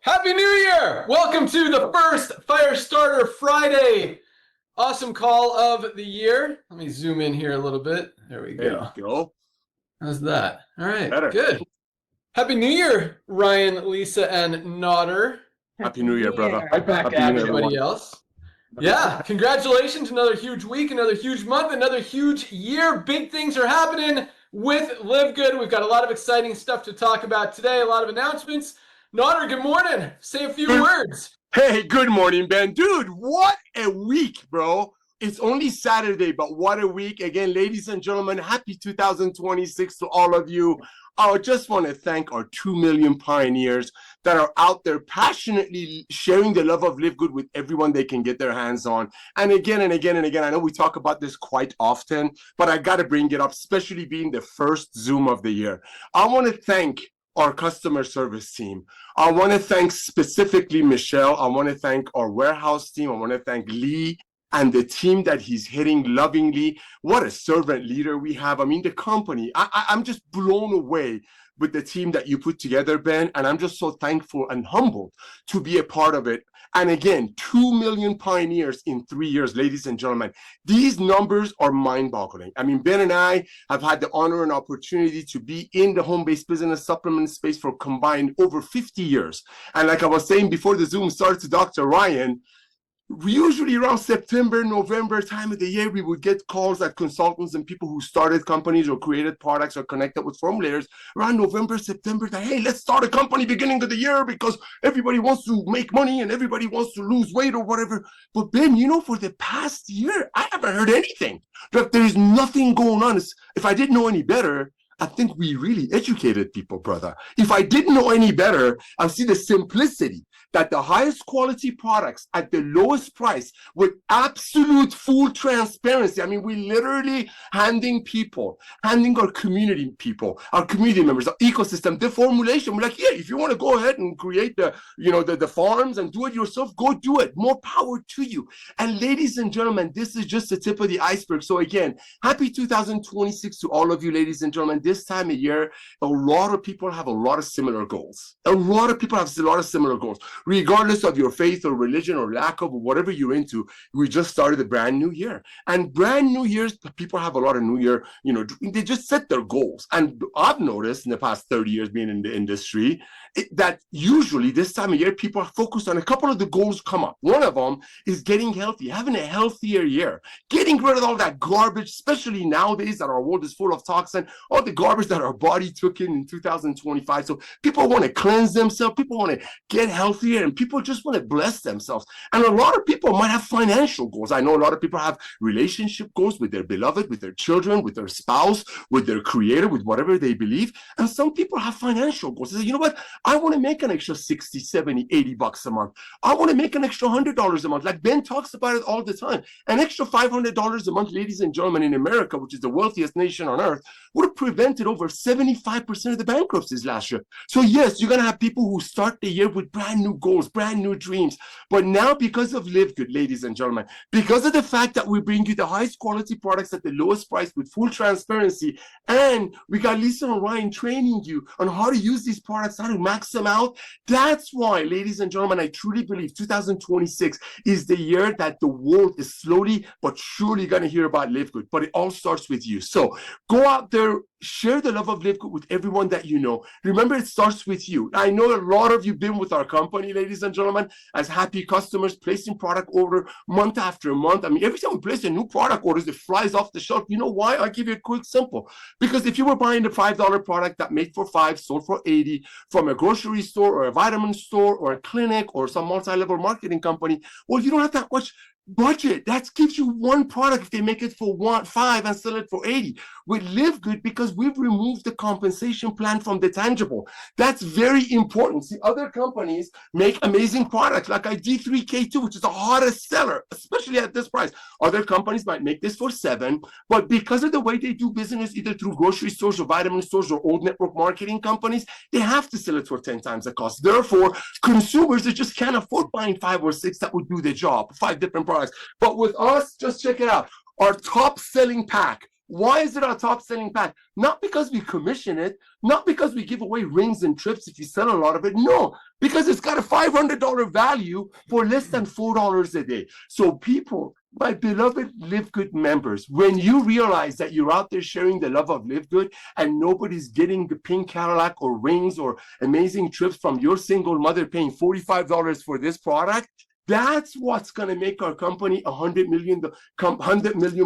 Happy New Year! Welcome to the first Firestarter Friday. Awesome call of the year. Let me zoom in here a little bit. There we go. There you go. How's that? All right, Better. Good. Happy New Year, Ryan, Lisa, and Nodder. Happy New Year, brother. Right back to everybody else. Yeah, congratulations. Another huge week, another huge month, another huge year. Big things are happening with LiveGood. We've got a lot of exciting stuff to talk about today, a lot of announcements. Nodder, good morning. Say a few words. Hey, good morning, Ben. Dude, what a week, bro. It's only Saturday, but what a week. Again, ladies and gentlemen, happy 2026 to all of you. I just want to thank our 2 million pioneers that are out there passionately sharing the love of LiveGood with everyone they can get their hands on. And again and again and again, I know we talk about this quite often, but I got to bring it up, especially being the first Zoom of the year. I want to thank our customer service team. I want to thank specifically Michelle. I want to thank our warehouse team. I want to thank Lee and the team that he's hitting lovingly. What a servant leader we have. I mean, the company, I'm just blown away with the team that you put together, Ben, and I'm just so thankful and humbled to be a part of it. And again, 2 million pioneers in 3 years, ladies and gentlemen. These numbers are mind-boggling. I mean, Ben and I have had the honor and opportunity to be in the home-based business supplement space for combined over 50 years. And like I was saying before the Zoom started to Dr. Ryan, usually around September, November time of the year, we would get calls at consultants and people who started companies or created products or connected with formulators around November, September, that, hey, let's start a company beginning of the year because everybody wants to make money and everybody wants to lose weight or whatever. But Ben, you know, for the past year, I haven't heard anything. Like, there's nothing going on. If I didn't know any better, I think we really educated people, brother. If I didn't know any better, I see the simplicity that the highest quality products at the lowest price with absolute full transparency. I mean, we literally handing our community people, our community members, our ecosystem, the formulation. We're like, yeah, if you want to go ahead and create the farms and do it yourself, go do it. More power to you. And ladies and gentlemen, this is just the tip of the iceberg. So again, happy 2026 to all of you, ladies and gentlemen. This time of year, a lot of people have a lot of similar goals. A lot of people have a lot of similar goals. Regardless of your faith or religion or lack of whatever you're into, we just started a brand new year. And brand new years, people have a lot of new year, they just set their goals. And I've noticed in the past 30 years being in the industry, that usually this time of year, people are focused on a couple of the goals come up. One of them is getting healthy, having a healthier year, getting rid of all that garbage, especially nowadays that our world is full of toxin, all the garbage that our body took in 2025. So people want to cleanse themselves, people want to get healthier, and people just want to bless themselves. And a lot of people might have financial goals. I know a lot of people have relationship goals with their beloved, with their children, with their spouse, with their creator, with whatever they believe. And some people have financial goals. They say, you know what? I want to make an extra 60, 70, 80 bucks a month. I want to make an extra $100 a month. Like Ben talks about it all the time. An extra $500 a month, ladies and gentlemen, in America, which is the wealthiest nation on earth, would have prevented over 75% of the bankruptcies last year. So yes, you're going to have people who start the year with brand new goals, brand new dreams. But now, because of LiveGood, ladies and gentlemen, because of the fact that we bring you the highest quality products at the lowest price with full transparency, and we got Lisa and Ryan training you on how to use these products, how to max them out. That's why, ladies and gentlemen, I truly believe 2026 is the year that the world is slowly but surely going to hear about LiveGood. But it all starts with you. So go out there, share the love of LiveGood with everyone that you know. Remember, it starts with you. I know a lot of you have been with our company, ladies and gentlemen, as happy customers, placing product order month after month. I mean, every time we place a new product orders, it flies off the shelf. You know why? I'll give you a quick simple. Because if you were buying a $5 product that made for $5, sold for $80 from a grocery store or a vitamin store or a clinic or some multi-level marketing company, well, you don't have that much budget. That gives you one product if they make it for $5 and sell it for $80. With LiveGood, because we've removed the compensation plan from the tangible. That's very important. See, other companies make amazing products like D3K2, which is the hottest seller, especially at this price. Other companies might make this for $7, but because of the way they do business, either through grocery stores or vitamin stores or old network marketing companies, they have to sell it for 10 times the cost. Therefore, consumers that just can't afford buying 5 or 6 that would do the job, 5 different products. But with us, just check it out. Our top selling pack Why is it our top selling pack? Not because we commission it, not because we give away rings and trips if you sell a lot of it. No, because it's got a $500 value for less than $4 a day. So people, my beloved LiveGood members, when you realize that you're out there sharing the love of LiveGood and nobody's getting the pink Cadillac or rings or amazing trips from your single mother paying $45 for this product, that's what's going to make our company a 100 million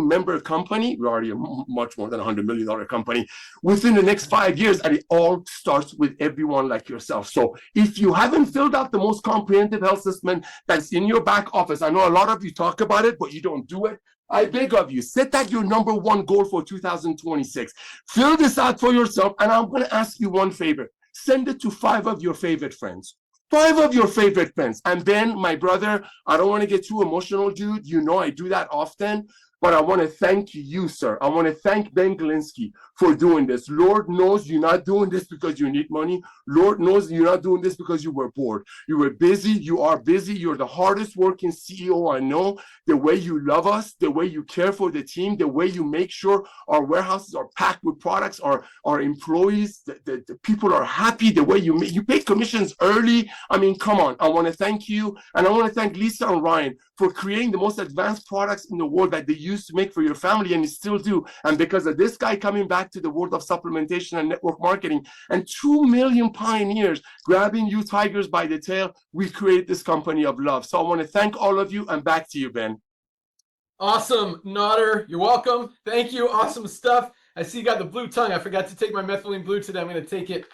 member company. We're already a much more than $100 million company within the next 5 years. And it all starts with everyone like yourself. So if you haven't filled out the most comprehensive health assessment that's in your back office, I know a lot of you talk about it, but you don't do it. I beg of you, set that your number one goal for 2026. Fill this out for yourself. And I'm going to ask you one favor. Send it to 5 of your favorite friends. 5 of your favorite friends. And Ben, my brother, I don't want to get too emotional, dude. You know I do that often. But I want to thank you, sir. I want to thank Ben Galinsky for doing this. Lord knows you're not doing this because you need money. Lord knows you're not doing this because you were bored. You were busy. You are busy. You're the hardest working CEO I know. The way you love us, the way you care for the team, the way you make sure our warehouses are packed with products, our employees, the people are happy, the way you pay commissions early. I mean, come on. I want to thank you. And I want to thank Lisa and Ryan for creating the most advanced products in the world that they used to make for your family, and you still do. And because of this guy coming back to the world of supplementation and network marketing, and 2 million pioneers grabbing you tigers by the tail, we create this company of love. So I want to thank all of you, and back to you, Ben. Awesome, Nodder. You're welcome. Thank you. Awesome stuff. I see you got the blue tongue. I forgot to take my methylene blue today. I'm going to take it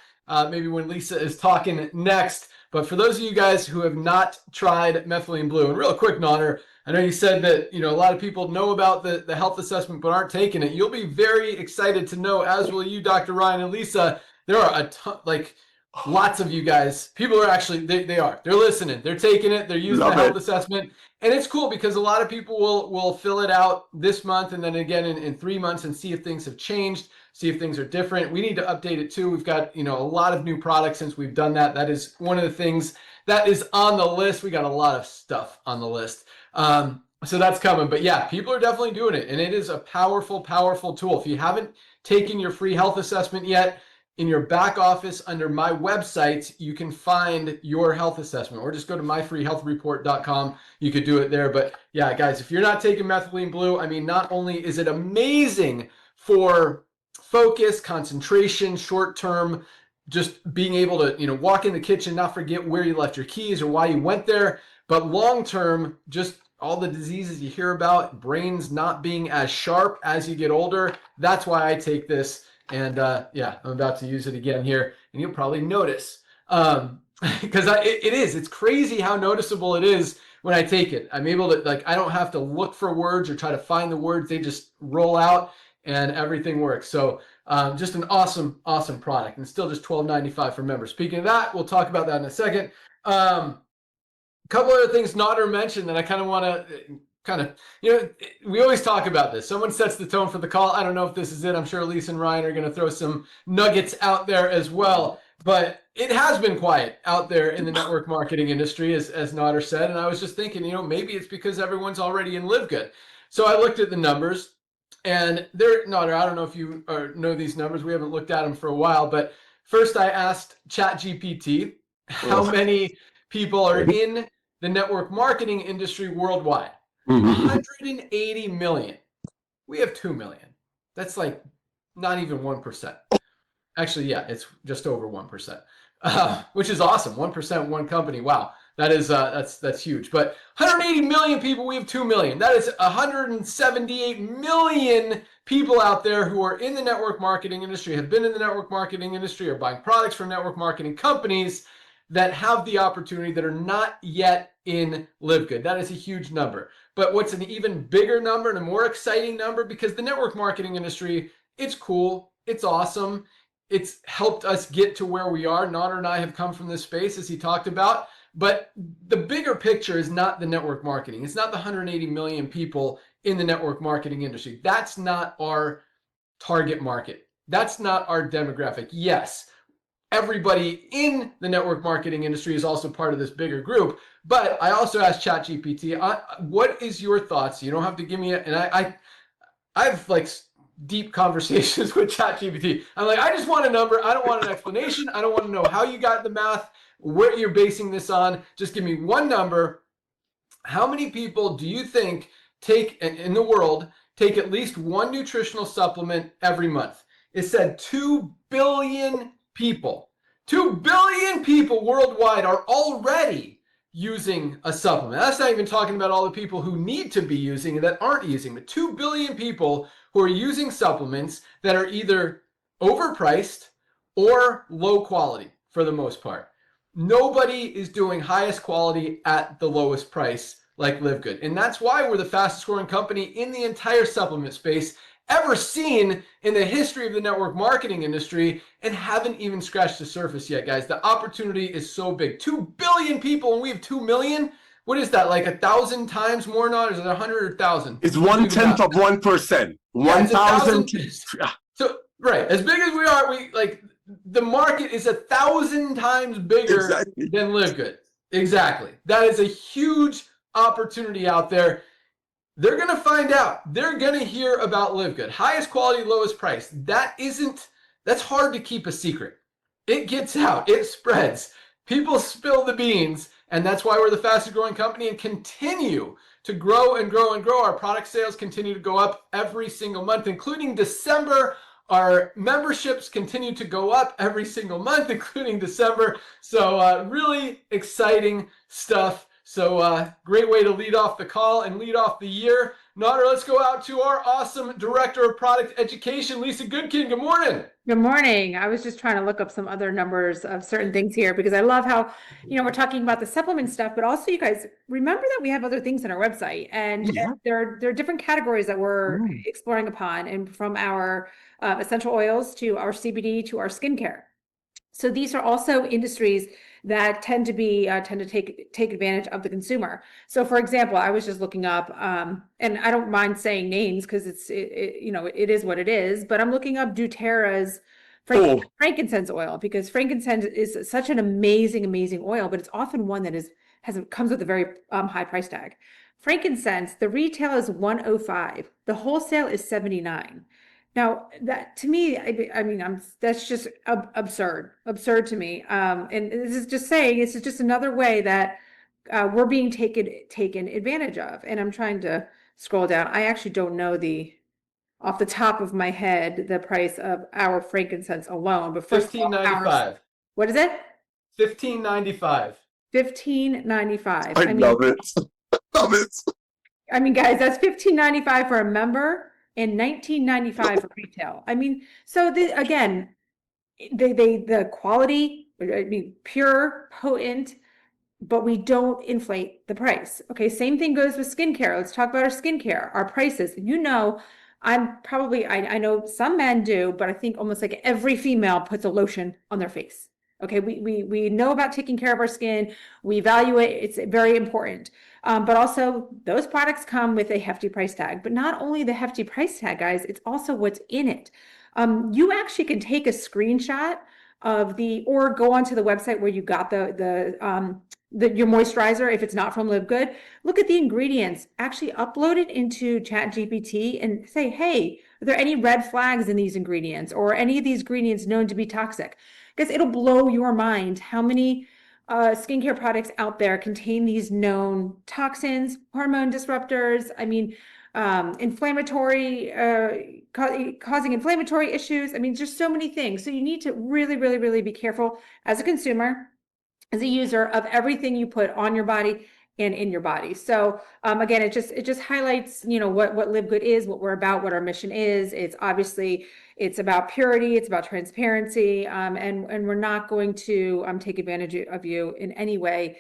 maybe when Lisa is talking next. But for those of you guys who have not tried methylene blue, and real quick, Nodder, I know you said that a lot of people know about the health assessment but aren't taking it. You'll be very excited to know, as will you, Dr. Ryan and Lisa. There are a ton, lots of you guys. People are actually they're listening. They're taking it. They're using the health assessment, and it's cool because a lot of people will fill it out this month and then again in 3 months and see if things have changed, see if things are different. We need to update it too. We've got a lot of new products since we've done that. That is one of the things that is on the list. We got a lot of stuff on the list. So that's coming. But yeah, people are definitely doing it, and it is a powerful, powerful tool. If you haven't taken your free health assessment yet, in your back office under my website, you can find your health assessment, or just go to myfreehealthreport.com. You could do it there. But yeah, guys, if you're not taking methylene blue, I mean, not only is it amazing for focus, concentration, short-term, just being able to, walk in the kitchen, not forget where you left your keys or why you went there, but long-term, just all the diseases you hear about, brains not being as sharp as you get older. That's why I take this. And yeah, I'm about to use it again here, and you'll probably notice because it's crazy how noticeable it is when I take it. I'm able to, I don't have to look for words or try to find the words. They just roll out and everything works. So just an awesome, awesome product, and still just $12.95 for members. Speaking of that, we'll talk about that in a second. A couple other things Nodder mentioned that I kind of want to we always talk about this. Someone sets the tone for the call. I don't know if this is it. I'm sure Lisa and Ryan are going to throw some nuggets out there as well. But it has been quiet out there in the network marketing industry, as Nodder said. And I was just thinking, maybe it's because everyone's already in LiveGood. So I looked at the numbers, and Nodder, I don't know if you know these numbers. We haven't looked at them for a while. But first I asked ChatGPT how many people are in the network marketing industry worldwide. 180 million. We have 2 million. That's not even 1%. Actually, yeah, it's just over 1%, which is awesome. 1%, one company. Wow, that is that's huge. But 180 million people. We have 2 million. That is 178 million people out there who are in the network marketing industry, have been in the network marketing industry, or buying products from network marketing companies that have the opportunity that are not yet in LiveGood. That is a huge number. But what's an even bigger number and a more exciting number, because the network marketing industry, it's cool, it's awesome, it's helped us get to where we are. Nodder and I have come from this space, as he talked about. But the bigger picture is not the network marketing. It's not the 180 million people in the network marketing industry. That's not our target market. That's not our demographic. Yes, everybody in the network marketing industry is also part of this bigger group. But I also asked ChatGPT, what is your thoughts? You don't have to give me it. And I've deep conversations with ChatGPT. I'm like, I just want a number. I don't want an explanation. I don't want to know how you got the math, what you're basing this on. Just give me one number. How many people do you think take in the world take at least one nutritional supplement every month? It said 2 billion people. 2 billion people worldwide are already using a supplement. That's not even talking about all the people who need to be using it that aren't using, but 2 billion people who are using supplements that are either overpriced or low quality for the most part. Nobody is doing highest quality at the lowest price like LiveGood. And that's why we're the fastest growing company in the entire supplement space ever seen in the history of the network marketing industry, and haven't even scratched the surface yet, guys. The opportunity is so big. 2 billion people and we have 2 million. What is that, like 1,000 times more now? Or is it 100 or 1,000? It's 1/10 of 1%. Yeah, 1,000. So, right, as big as we are, we like the market is 1,000 times bigger than LiveGood. Exactly. That is a huge opportunity out there. They're going to find out. They're going to hear about LiveGood. Highest quality, lowest price. That's hard to keep a secret. It gets out. It spreads. People spill the beans, and that's why we're the fastest growing company and continue to grow and grow and grow. Our product sales continue to go up every single month, including December. Our memberships continue to go up every single month, including December. So really exciting stuff. So great way to lead off the call and lead off the year. Nader, let's go out to our awesome Director of Product Education, Lisa Goodkin. Good morning. Good morning. I was just trying to look up some other numbers of certain things here because I love how, we're talking about the supplement stuff, but also you guys remember that we have other things on our website, and there are different categories that we're exploring upon, and from our essential oils to our CBD to our skincare. So these are also industries that tend to take advantage of the consumer. So for example, I was just looking up, and I don't mind saying names because it is what it is, but I'm looking up doTERRA's frankincense oil, because frankincense is such an amazing oil, but it's often one that comes with a very high price tag. Frankincense, the retail is $105, the wholesale is $79. Now that to me, that's just absurd to me. And this is just saying, it's just another way that we're being taken advantage of. And I'm trying to scroll down. I actually don't know off the top of my head, the price of our frankincense alone, but first $15.95. What is it? $15.95. $15.95. I love it. Love it. I mean, guys, that's $15.95 for a member and $19.95 for retail. So again, the quality, pure, potent, but we don't inflate the price. Okay, same thing goes with skincare. Let's talk about our skincare, our prices. I know some men do, but I think almost like every female puts a lotion on their face. Okay, we know about taking care of our skin. We value it. It's very important. But also those products come with a hefty price tag. But not only the hefty price tag, guys, it's also what's in it. You actually can take a screenshot or go onto the website where you got your moisturizer. If it's not from LiveGood, look at the ingredients, actually upload it into ChatGPT and say, hey, are there any red flags in these ingredients, or any of these ingredients known to be toxic? Because it'll blow your mind how many skincare products out there contain these known toxins, hormone disruptors, causing inflammatory issues. Just so many things. So you need to really be careful as a consumer, as a user, of everything you put on your body and in your body. So again, it just highlights, what LiveGood is, what we're about, what our mission is. It's about purity, it's about transparency, and we're not going to take advantage of you in any way,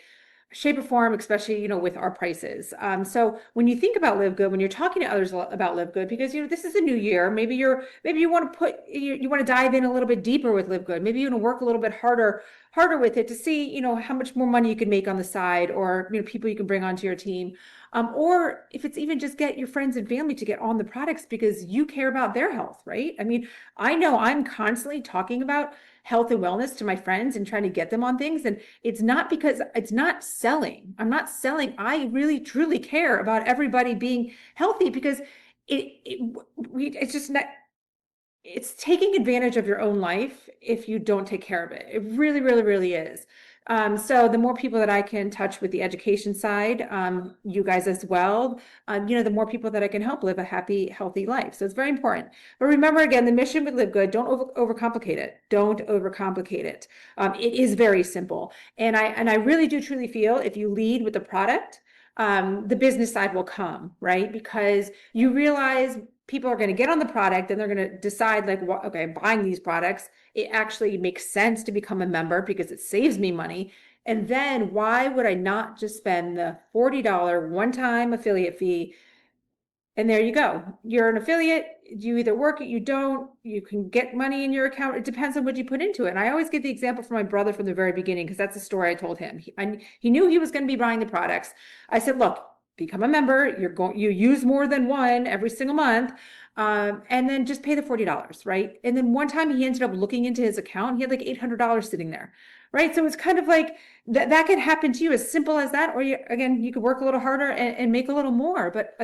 shape, or form, especially with our prices. So when you think about LiveGood, when you're talking to others about LiveGood, because this is a new year, maybe you want to dive in a little bit deeper with LiveGood. Maybe you want to work a little bit harder with it to see how much more money you can make on the side, or people you can bring onto your team, or if it's even just get your friends and family to get on the products because you care about their health, right? I know I'm constantly talking about health and wellness to my friends and trying to get them on things. And it's not because it's not selling. I'm not selling. I really, truly care about everybody being healthy, because it's just not, it's taking advantage of your own life if you don't take care of it. It really, really, really is. So the more people that I can touch with the education side, you guys as well, the more people that I can help live a happy, healthy life. So it's very important. But remember, again, the mission with Live Good, don't overcomplicate it. Don't overcomplicate it. It is very simple. And I really do truly feel if you lead with the product, the business side will come, right? Because you realize people are going to get on the product and they're going to decide like, okay, I'm buying these products. It actually makes sense to become a member because it saves me money. And then why would I not just spend the $40 one-time affiliate fee? And there you go. You're an affiliate. You either work it, you don't, you can get money in your account. It depends on what you put into it. And I always give the example from my brother from the very beginning, because that's the story I told him. He knew he was going to be buying the products. I said, look, become a member. You use more than one every single month. And then just pay the $40, right? And then one time he ended up looking into his account. He had like $800 sitting there, right? So it's kind of like that can happen to you, as simple as that. Or you could work a little harder and make a little more. But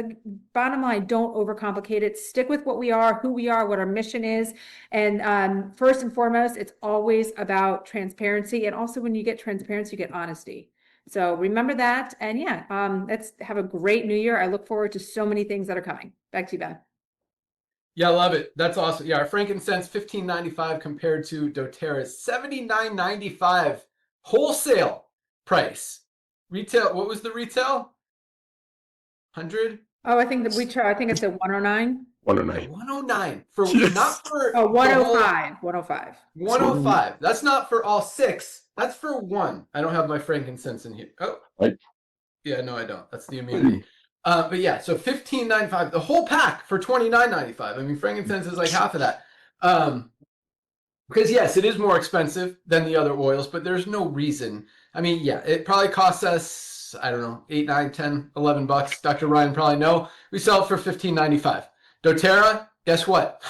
bottom line, don't overcomplicate it. Stick with what we are, who we are, what our mission is. And first and foremost, it's always about transparency. And also when you get transparency, you get honesty. So remember that. And yeah, let's have a great new year. I look forward to so many things that are coming. Back to you, Ben. Yeah, I love it. That's awesome. Yeah, our frankincense $15.95 compared to doTERRA's $79.95 wholesale price. Retail, what was the retail? 100? Oh, I think I think it's a 109. 109. 109 for Yes. not for Oh, 105. 105. 105. That's not for all six. That's for one. I don't have my frankincense in here. Oh, Right. Yeah, no, I don't. That's the immunity. But yeah, so $15.95, the whole pack for $29.95. I mean, frankincense is like half of that. Because yes, it is more expensive than the other oils, but there's no reason. I mean, yeah, it probably costs us, I don't know, 8, 9, 10, 11 bucks. Dr. Ryan probably know. We sell it for $15.95. doTERRA, guess what?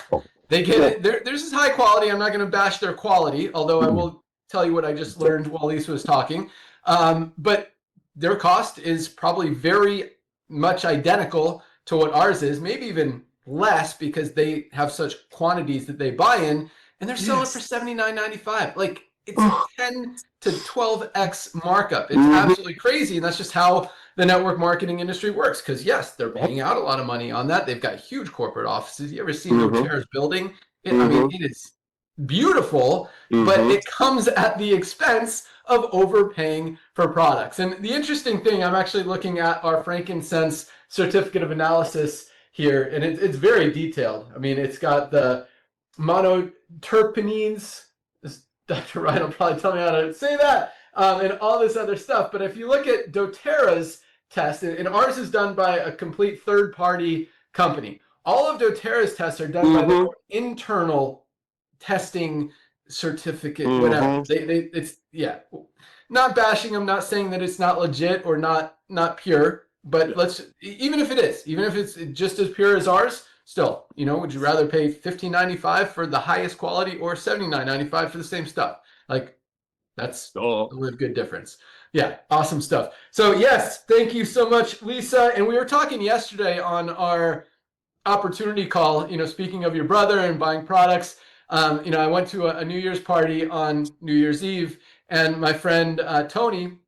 They get it. There's this high quality. I'm not going to bash their quality, although I will tell you what I just learned while Lisa was talking. But their cost is probably very much identical to what ours is, maybe even less, because they have such quantities that they buy in, and they're selling for $79.95. Like, it's a 10 to 12x markup. It's absolutely crazy, and that's just how the network marketing industry works. Because yes, they're paying out a lot of money on that. They've got huge corporate offices. You ever see doTERRA's building? I mean, it is beautiful, but it comes at the expense of overpaying for products. And the interesting thing, I'm actually looking at our frankincense certificate of analysis here, and it's very detailed. I mean, it's got the monoterpenes. Dr. Ryan will probably tell me how to say that, and all this other stuff. But if you look at doTERRA's test, and ours is done by a complete third-party company. All of doTERRA's tests are done by their internal testing certificate, whatever. It's not bashing them, not saying that it's not legit or not pure, but even if it's just as pure as ours, still, would you rather pay $15.95 for the highest quality or $79.95 for the same stuff? Like, that's the Live Good difference. Yeah, awesome stuff. So yes, thank you so much, Lisa. And we were talking yesterday on our opportunity call, speaking of your brother and buying products. I went to a New Year's party on New Year's Eve, and my friend Tony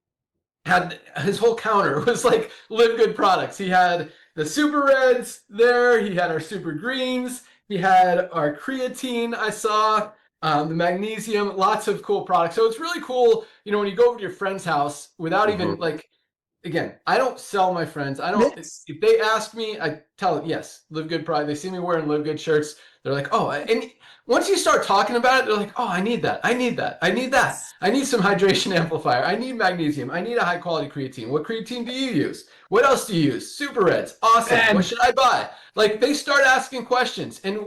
had his whole counter was like Live Good products. He had the Super Reds there, he had our Super Greens, he had our creatine, I saw, the magnesium, lots of cool products. So it's really cool, when you go over to your friend's house without even again, I don't sell my friends. If they ask me, I tell them, yes, Live Good product. They see me wearing Live Good shirts. They're like, oh, and once you start talking about it, they're like, oh, I need that. I need that. I need that. I need some hydration amplifier. I need magnesium. I need a high quality creatine. What creatine do you use? What else do you use? Super Reds. Awesome. What should I buy? Like, they start asking questions. And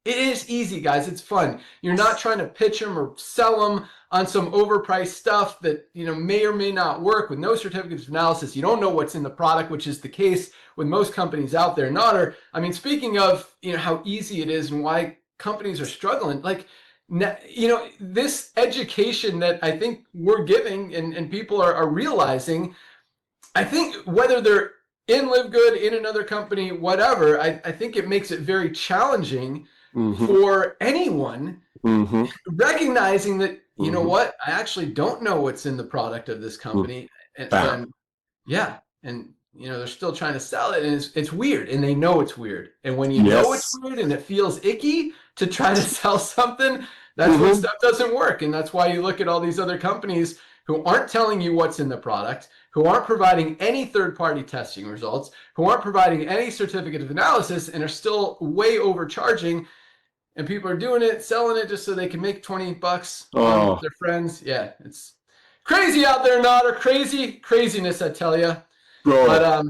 it is easy, guys. It's fun. You're not trying to pitch them or sell them on some overpriced stuff that may or may not work. With no certificates of analysis, you don't know what's in the product, which is the case with most companies out there. Speaking of how easy it is and why companies are struggling, like this education that I think we're giving and people are realizing, I think whether they're in Live Good, in another company, whatever, I think it makes it very challenging for anyone recognizing that, you know what, I actually don't know what's in the product of this company. And yeah, and you know, they're still trying to sell it, and it's weird, and they know it's weird. And when you know it's weird and it feels icky to try to sell something, that's when stuff doesn't work. And that's why you look at all these other companies who aren't telling you what's in the product, who aren't providing any third-party testing results, who aren't providing any certificate of analysis, and are still way overcharging. And people are doing it, selling it just so they can make $20 on their friends. Yeah, it's crazy out there, Nodder. Craziness, I tell you. Bro. But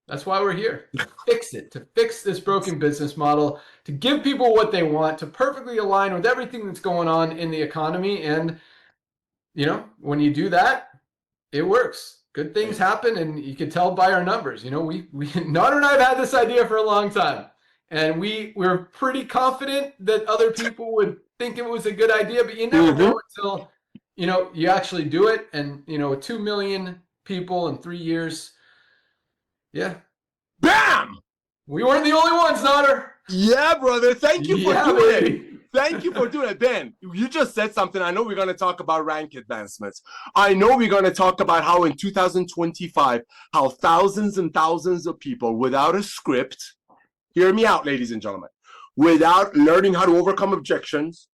that's why we're here. To fix it, to fix this broken business model, to give people what they want, to perfectly align with everything that's going on in the economy. And, you know, when you do that, it works. Good things happen, and you can tell by our numbers. You know, Nodder and I have had this idea for a long time. And we're pretty confident that other people would think it was a good idea, but you never know until, you know, you actually do it. And, you know, 2 million people in 3 years. Yeah. Bam! We weren't the only ones, Nodder. Yeah, brother. Thank you for doing it. Thank you for doing it. Ben, you just said something. I know we're going to talk about rank advancements. I know we're going to talk about how in 2025, how thousands and thousands of people without a script, hear me out, ladies and gentlemen, without learning how to overcome objections,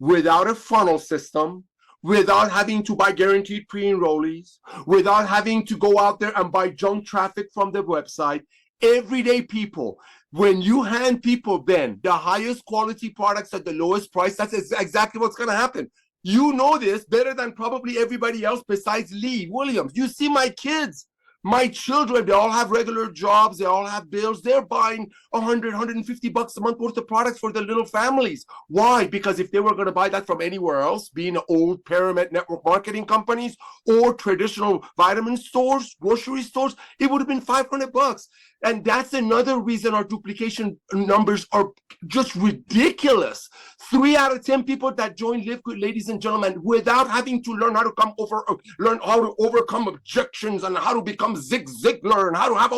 without a funnel system, without having to buy guaranteed pre-enrollees, without having to go out there and buy junk traffic from the website, everyday people, when you hand people then the highest quality products at the lowest price, that's exactly what's going to happen. You know this better than probably everybody else besides Lee Williams. You see my kids. My children, they all have regular jobs. They all have bills. They're buying $100, $150 a month worth of products for their little families. Why? Because if they were going to buy that from anywhere else, being old pyramid network marketing companies or traditional vitamin stores, grocery stores, it would have been $500. And that's another reason our duplication numbers are just ridiculous. 3 out of 10 people that join LiveGood, ladies and gentlemen, without having to learn how to learn how to overcome objections and how to become Zig Ziglar and how to have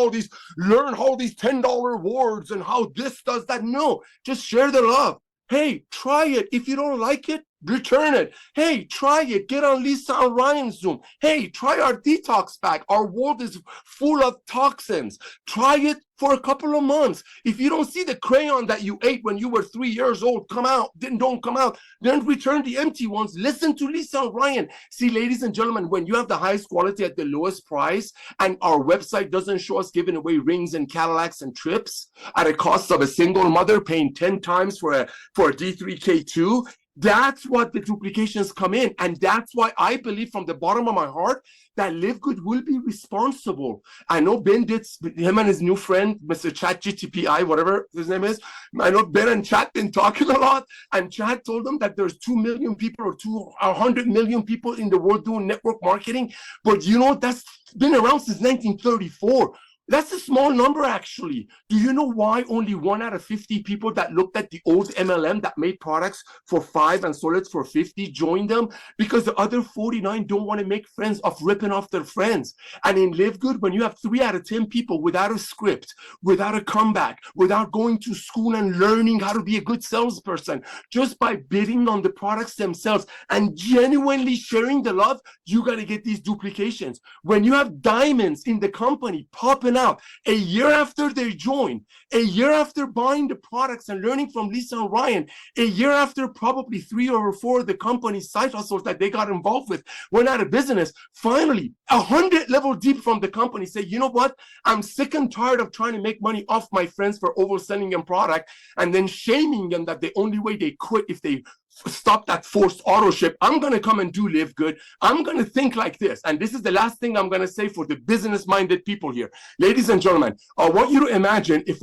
learn all these $10 words and how this does that. No, just share the love. Hey, try it. If you don't like it, return it. Hey, try it. Get on Lisa and Ryan's Zoom. Hey, try our detox pack. Our world is full of toxins. Try it for a couple of months. If you don't see the crayon that you ate when you were 3 years old come out, then don't come out. Then return the empty ones. Listen to Lisa and Ryan. See, ladies and gentlemen, when you have the highest quality at the lowest price and our website doesn't show us giving away rings and Cadillacs and trips at a cost of a single mother paying 10 times for a D3K2, that's what the duplications come in. And that's why I believe from the bottom of my heart that LiveGood will be responsible. I know Ben did, him and his new friend, Mr. ChatGTPI, whatever his name is. I know Ben and Chat been talking a lot, and Chat told them that there's 2 million people or 100 million people in the world doing network marketing. But you know, that's been around since 1934. That's a small number, actually. Do you know why only 1 out of 50 people that looked at the old MLM that made products for $5 and sold it for $50 joined them? Because the other 49 don't want to make friends of ripping off their friends. And in LiveGood, when you have 3 out of 10 people without a script, without a comeback, without going to school and learning how to be a good salesperson, just by bidding on the products themselves and genuinely sharing the love, you got to get these duplications. When you have diamonds in the company popping out a year after they join, a year after buying the products and learning from Lisa and Ryan, a year after probably 3 or 4 of the company's side hustles that they got involved with went out of business, finally 100 level deep from the company say, you know what, I'm sick and tired of trying to make money off my friends for overselling them product and then shaming them that the only way they quit if they stop that forced auto ship. I'm going to come and do LiveGood. I'm going to think like this. And this is the last thing I'm going to say for the business minded people here. Ladies and gentlemen, I want you to imagine if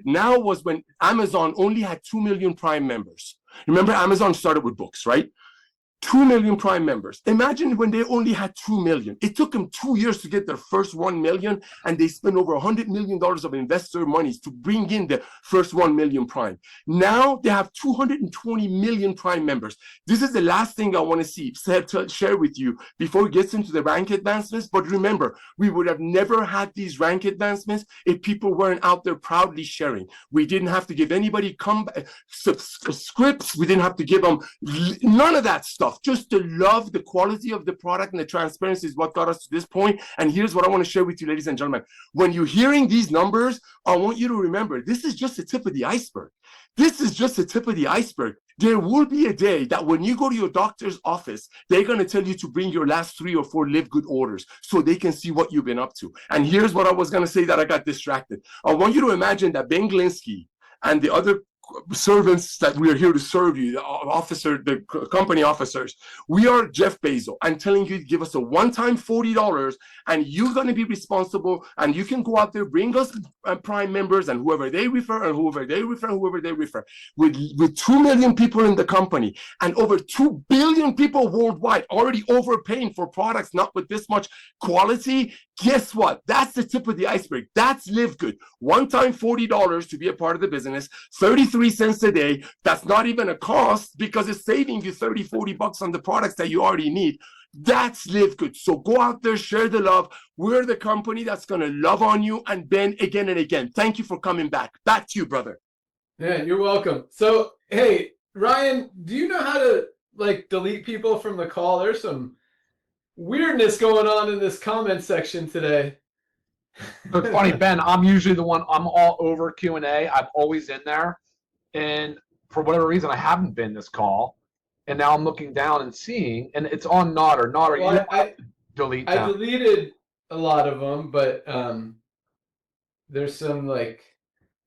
now was when Amazon only had 2 million Prime members. Remember, Amazon started with books, right? 2 million Prime members. Imagine when they only had 2 million. It took them 2 years to get their first 1 million, and they spent over $100 million of investor monies to bring in the first 1 million Prime. Now they have 220 million Prime members. This is the last thing I want to share with you before it gets into the rank advancements. But remember, we would have never had these rank advancements if people weren't out there proudly sharing. We didn't have to give anybody scripts. We didn't have to give them none of that stuff. Just the love, the quality of the product, and the transparency is what got us to this point. And here's what I want to share with you, ladies and gentlemen. When you're hearing these numbers, I want you to remember, this is just the tip of the iceberg. This is just the tip of the iceberg. There will be a day that when you go to your doctor's office, they're going to tell you to bring your last 3 or 4 LiveGood orders so they can see what you've been up to. And here's what I was going to say that I got distracted. I want you to imagine that Ben Glinsky and the other servants that we are here to serve you, the company officers, we are Jeff Bezos. I'm telling you to give us a one-time $40, and you're going to be responsible, and you can go out there, bring us Prime members, and whoever they refer, and whoever they refer. With 2 million people in the company, and over 2 billion people worldwide already overpaying for products not with this much quality, guess what? That's the tip of the iceberg. That's LiveGood. One-time $40 to be a part of the business, 33 cents a day. That's not even a cost because it's saving you 30, 40 bucks on the products that you already need. That's LiveGood. So go out there, share the love. We're the company that's going to love on you. And Ben, again and again, thank you for coming back. Back to you, brother. Yeah, you're welcome. So, hey, Ryan, do you know how to delete people from the call? There's some weirdness going on in this comment section today. It's funny, Ben, I'm usually the one, I'm all over Q&A. I'm always in there. And for whatever reason, I haven't been this call. And now I'm looking down and seeing, and it's on Nodder. Nodder, well, I deleted a lot of them, but there's some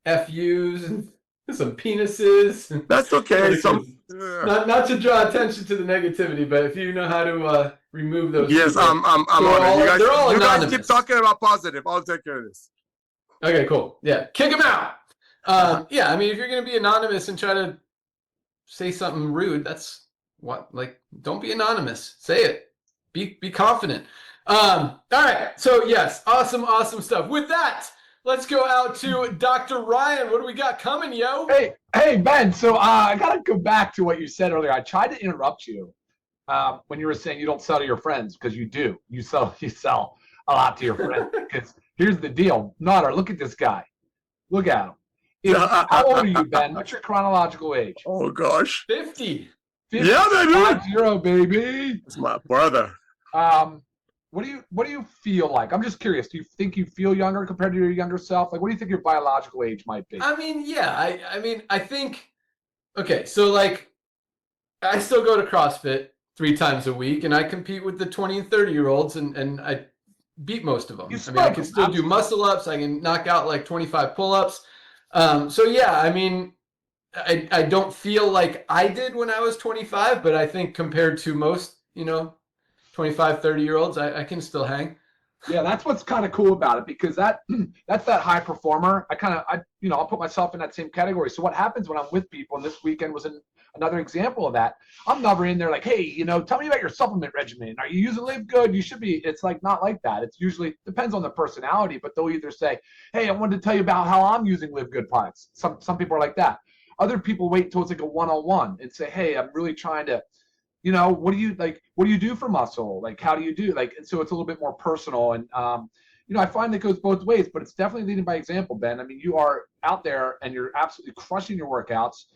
FUs and some penises. That's okay. Not to draw attention to the negativity, but if you know how to remove those. Yes, people, I'm on it. You guys keep talking about positive. I'll take care of this. Okay, cool. Yeah, kick him out. Yeah, I mean, if you're going to be anonymous and try to say something rude, that's what, don't be anonymous. Say it. Be confident. All right. So yes, awesome stuff. With that, let's go out to Dr. Ryan. What do we got coming, yo? Hey, Ben. So I got to go back to what you said earlier. I tried to interrupt you when you were saying you don't sell to your friends, because you do. You sell a lot to your friends. Because here's the deal. Nodder, look at this guy. Look at him. How old are you, Ben? What's your chronological age? Oh, gosh. 50. Yeah, baby. 50, baby. It's my brother. What do you feel like? I'm just curious. Do you think you feel younger compared to your younger self? What do you think your biological age might be? I mean, yeah. I think. Okay, so I still go to CrossFit 3 times a week, and I compete with the 20 and 30-year-olds, and I beat most of them. I can still do muscle ups. I can knock out 25 pull-ups. So yeah, I mean, I don't feel like I did when I was 25, but I think compared to most, 25, 30-year-olds, I can still hang. Yeah, that's what's kind of cool about it, because that's that high performer. I'll put myself in that same category. So what happens when I'm with people, and this weekend was another example of that, I'm never in there hey, tell me about your supplement regimen. Are you using LiveGood? You should be. It's not like that. It's usually depends on the personality, but they'll either say, hey, I wanted to tell you about how I'm using LiveGood products. Some people are like that. Other people wait until it's a one-on-one and say, hey, I'm really trying to, what do you do for muscle? How do you do? And so it's a little bit more personal. And, I find that goes both ways, but it's definitely leading by example, Ben. I mean, you are out there and you're absolutely crushing your workouts,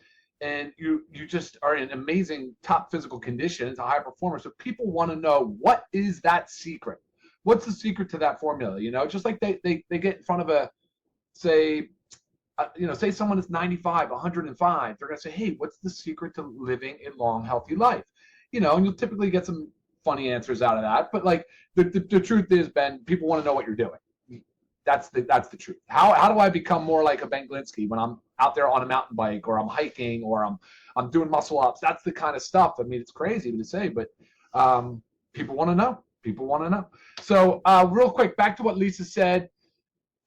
and you just are in amazing top physical conditions, a high performer. So people want to know, what is that secret? What's the secret to that formula? Just like they get in front of say someone is 95, 105, they're going to say, hey, what's the secret to living a long, healthy life? And you'll typically get some funny answers out of that. But the truth is, Ben, people want to know what you're doing. That's the truth. How do I become more like a Ben Glinsky when I'm out there on a mountain bike, or I'm hiking, or I'm doing muscle ups? That's the kind of stuff. I mean, it's crazy to say, but people want to know. People want to know. So real quick, back to what Lisa said.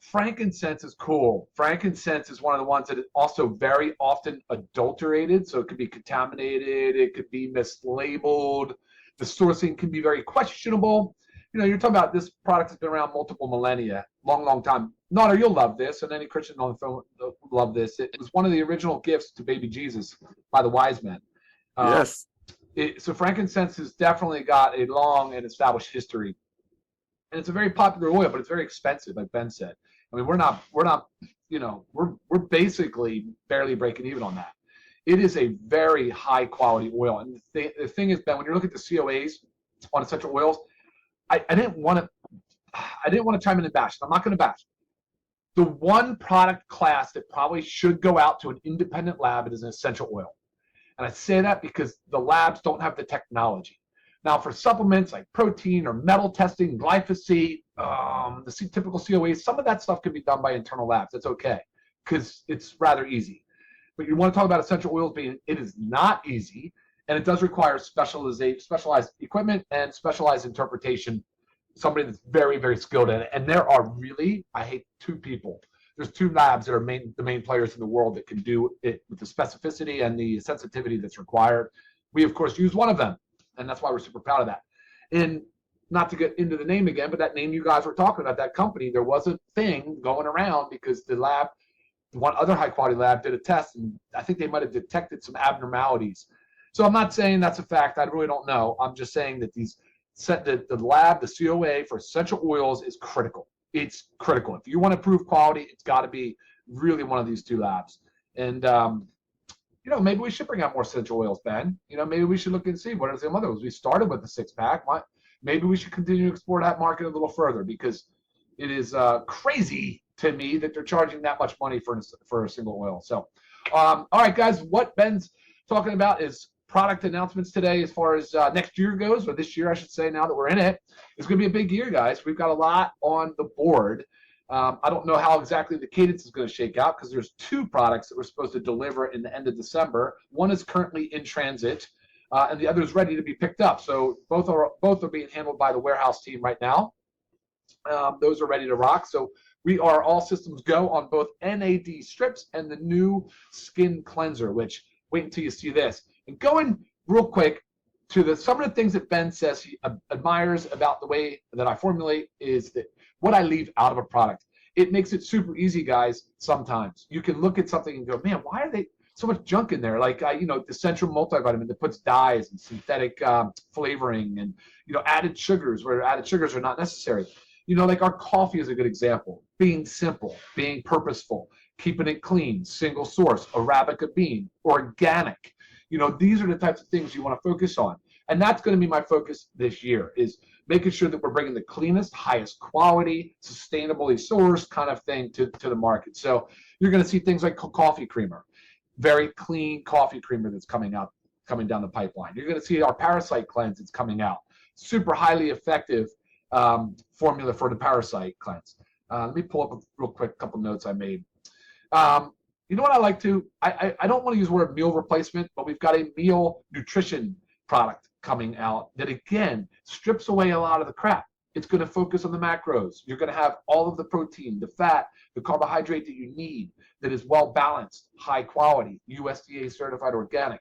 Frankincense is cool. Frankincense is one of the ones that is also very often adulterated. So it could be contaminated. It could be mislabeled. The sourcing can be very questionable. You're talking about this product has been around multiple millennia, long time. Nada, you'll love this, and any Christian on the phone will love this. It was one of the original gifts to baby Jesus by the wise men. Yes. So frankincense has definitely got a long and established history. And it's a very popular oil, but it's very expensive, like Ben said. I mean, we're not, we're basically barely breaking even on that. It is a very high quality oil. And the thing is, Ben, when you look at the COAs on essential oils, I didn't want to chime in and bash. I'm not going to bash. The one product class that probably should go out to an independent lab is an essential oil. And I say that because the labs don't have the technology. Now, for supplements like protein or metal testing, glyphosate, the typical COAs, some of that stuff can be done by internal labs. That's okay because it's rather easy. But you want to talk about essential oils being, it is not easy, and it does require specialized equipment and specialized interpretation, somebody that's very, very skilled in it. And there are really, I hate two people. There's two labs that are the main players in the world that can do it with the specificity and the sensitivity that's required. We, of course, use one of them, and that's why we're super proud of that. And not to get into the name again, but that name you guys were talking about, that company, there was a thing going around because the lab, one other high-quality lab did a test, and I think they might have detected some abnormalities. So I'm not saying that's a fact. I really don't know. I'm just saying that the lab, the COA for essential oils is critical. It's critical. If you want to prove quality, it's got to be really one of these two labs. And, maybe we should bring out more essential oils, Ben. Maybe we should look and see what are some others. We started with the 6-pack. Maybe we should continue to explore that market a little further because it is crazy to me that they're charging that much money for a single oil. So, all right, guys, what Ben's talking about is product announcements today as far as next year goes, or this year, I should say, now that we're in it. It's going to be a big year, guys. We've got a lot on the board. I don't know how exactly the cadence is going to shake out because there's 2 products that we're supposed to deliver in the end of December. One is currently in transit, and the other is ready to be picked up. So both are being handled by the warehouse team right now. Those are ready to rock. So we are all systems go on both NAD strips and the new skin cleanser, which wait until you see this. And going real quick to some of the things that Ben says he admires about the way that I formulate is that what I leave out of a product. It makes it super easy, guys, sometimes. You can look at something and go, man, why are they so much junk in there? Like, the Central multivitamin that puts dyes and synthetic flavoring and, added sugars where added sugars are not necessary. Like our coffee is a good example. Being simple, being purposeful, keeping it clean, single source, Arabica bean, organic. These are the types of things you want to focus on. And that's going to be my focus this year is making sure that we're bringing the cleanest, highest quality, sustainably sourced kind of thing to the market. So you're going to see things like coffee creamer, very clean coffee creamer that's coming down the pipeline. You're going to see our parasite cleanse that's coming out. Super highly effective formula for the parasite cleanse. Let me pull up a real quick couple notes I made. You know what I like to, I don't want to use the word meal replacement, but we've got a meal nutrition product coming out that, again, strips away a lot of the crap. It's going to focus on the macros. You're going to have all of the protein, the fat, the carbohydrate that you need that is well balanced, high quality, USDA certified organic,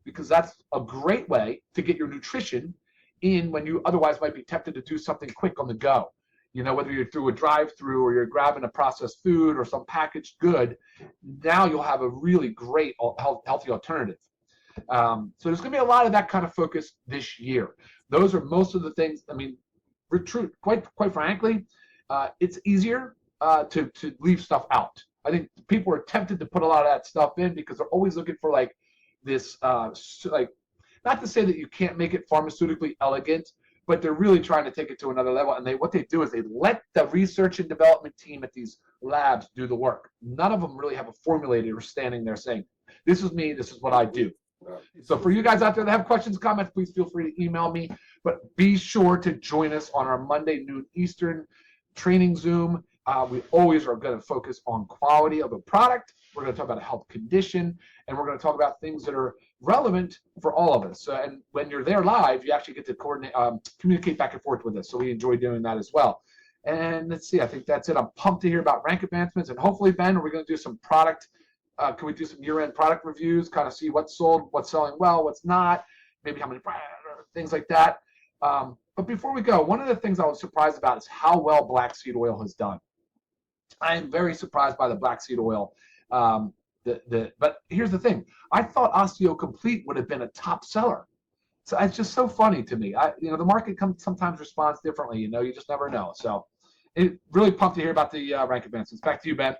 because that's a great way to get your nutrition in when you otherwise might be tempted to do something quick on the go. Whether you're through a drive-through or you're grabbing a processed food or some packaged good, now you'll have a really great healthy alternative. So there's going to be a lot of that kind of focus this year. Those are most of the things. I mean, quite frankly, it's easier to leave stuff out. I think people are tempted to put a lot of that stuff in because they're always looking for like this, not to say that you can't make it pharmaceutically elegant, but they're really trying to take it to another level. And what they do is they let the research and development team at these labs do the work. None of them really have a formulator standing there saying, this is me, this is what I do. So for you guys out there that have questions, comments, please feel free to email me. But be sure to join us on our Monday noon Eastern training Zoom. We always are going to focus on quality of a product. We're going to talk about a health condition, and we're going to talk about things that are relevant for all of us. And when you're there live, you actually get to coordinate, communicate back and forth with us. So we enjoy doing that as well. And let's see, I think that's it. I'm pumped to hear about rank advancements, and hopefully, Ben, we're going to do some product. Can we do some year-end product reviews, kind of see what's sold, what's selling well, what's not, maybe how many things like that. But before we go, one of the things I was surprised about is how well black seed oil has done. I am very surprised by the black seed oil. But here's the thing: I thought Osteo Complete would have been a top seller. So it's just so funny to me. The market sometimes responds differently. You just never know. So, it really pumped to hear about the rank advancements. Back to you, Ben.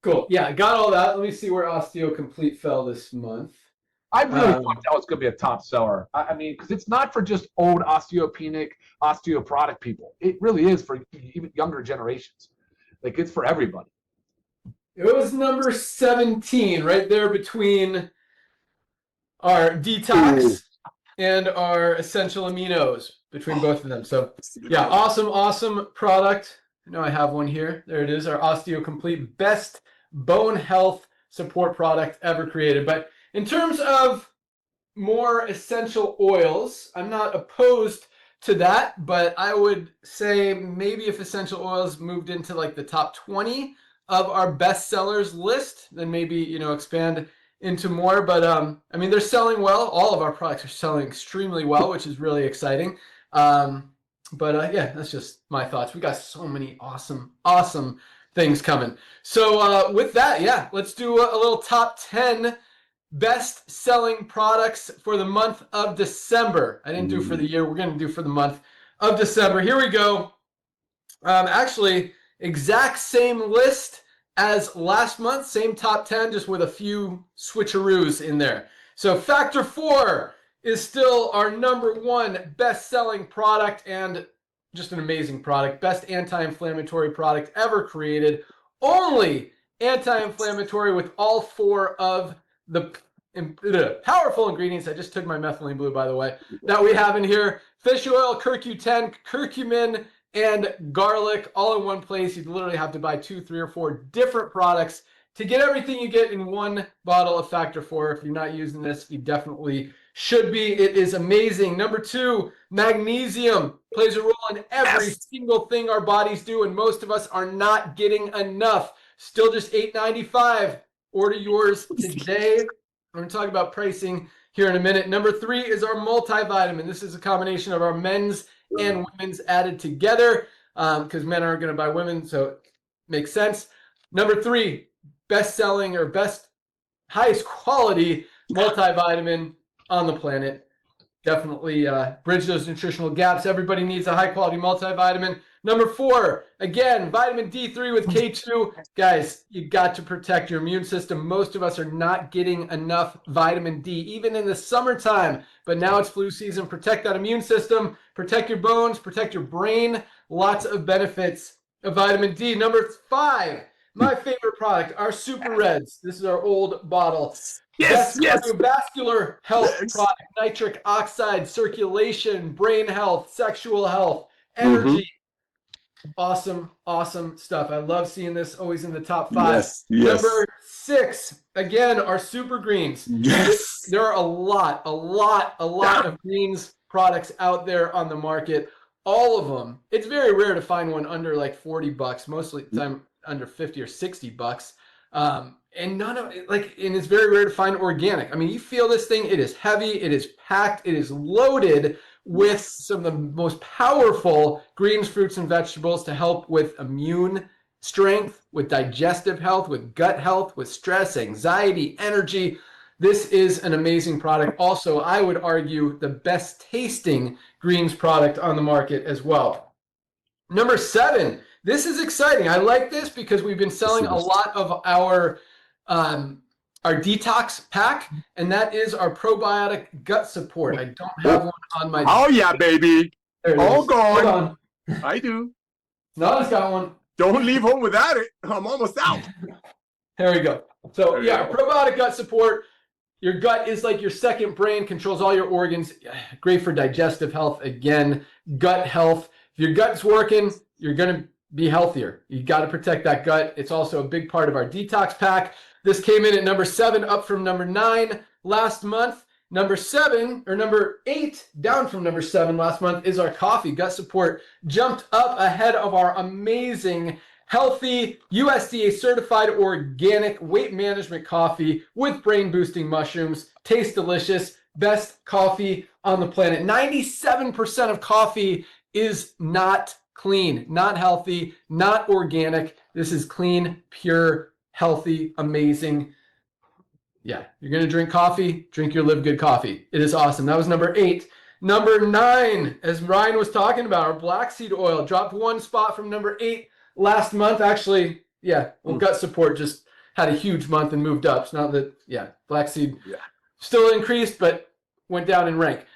Cool. Yeah, I got all that. Let me see where Osteo Complete fell this month. I really thought that was going to be a top seller. I mean, because it's not for just old osteopenic, osteoporotic people. It really is for even younger generations. Like, it's for everybody. It was number 17, right there between our detox and our essential aminos, between both of them. So, yeah, awesome product. I know I have one here. There it is, our Osteo Complete, best bone health support product ever created. But in terms of more essential oils, I'm not opposed to that, but I would say maybe if essential oils moved into like the top 20 of our best sellers list, then maybe, expand into more. But I mean, they're selling well. All of our products are selling extremely well, which is really exciting. But yeah, that's just my thoughts. We got so many awesome things coming. So with that, yeah, let's do a little top 10 best selling products for the month of December. I didn't do for the year. We're going to do for the month of December. Here we go. Actually, exact same list as last month, same top 10, just with a few switcheroos in there. So Factor 4 is still our number one best-selling product, and just an amazing product. Best anti-inflammatory product ever created. Only anti-inflammatory with all four of the powerful ingredients. I just took my methylene blue, by the way, that we have in here. Fish oil, CoQ10, curcumin, and garlic all in one place. You'd literally have to buy 2, 3, or 4 different products to get everything you get in one bottle of Factor 4. If you're not using this, you definitely should be. It is amazing. Number 2, magnesium plays a role in every single thing our bodies do, and most of us are not getting enough. Still just $8.95. Order yours today. I'm going to talk about pricing here in a minute. Number 3 is our multivitamin. This is a combination of our men's and women's added together, because men aren't going to buy women, so it makes sense. Number 3, best-selling or highest quality multivitamin on the planet. Definitely bridge those nutritional gaps. Everybody needs a high-quality multivitamin. Number 4, again, vitamin D3 with K2. Guys, you got to protect your immune system. Most of us are not getting enough vitamin D, even in the summertime. But now it's flu season. Protect that immune system. Protect your bones. Protect your brain. Lots of benefits of vitamin D. Number 5, my favorite product, our Super Reds. This is our old bottle. Best cardiovascular health product, nitric oxide, circulation, brain health, sexual health, energy. Awesome stuff. I love seeing this always in the top 5. Number 6, again, our Super Greens. There are a lot of greens products out there on the market. All of them. It's very rare to find one under like $40. Most of the time under 50 or $60. And none of it, and it's very rare to find organic. I mean, you feel this thing, it is heavy, it is packed, it is loaded with some of the most powerful greens, fruits, and vegetables to help with immune strength, with digestive health, with gut health, with stress, anxiety, energy. This is an amazing product. Also, I would argue the best tasting greens product on the market as well. Number 7, this is exciting. I like this because we've been selling a lot of our detox pack, and that is our probiotic gut support. I don't have one on my. Oh yeah, baby. All gone. Hold on. I do. Nona's got one. Don't leave home without it. I'm almost out. There we go. So yeah, probiotic gut support. Your gut is like your second brain, controls all your organs. Great for digestive health. Again, gut health. If your gut's working, you're gonna be healthier. You got to protect that gut. It's also a big part of our detox pack. This came in at number 7, up from number 9 last month. Number 7, or number 8, down from number 7 last month, is our coffee. Gut Support jumped up ahead of our amazing, healthy, USDA certified organic weight management coffee with brain boosting mushrooms. Tastes delicious. Best coffee on the planet. 97% of coffee is not clean, not healthy, not organic. This is clean, pure, healthy, amazing. Yeah, you're going to drink coffee, drink your LiveGood coffee. It is awesome. That was number 8. Number 9, as Ryan was talking about, our black seed oil dropped 1 spot from number 8 last month. Actually, yeah, well, Gut Support just had a huge month and moved up. It's not that, yeah, black seed still increased, but went down in rank.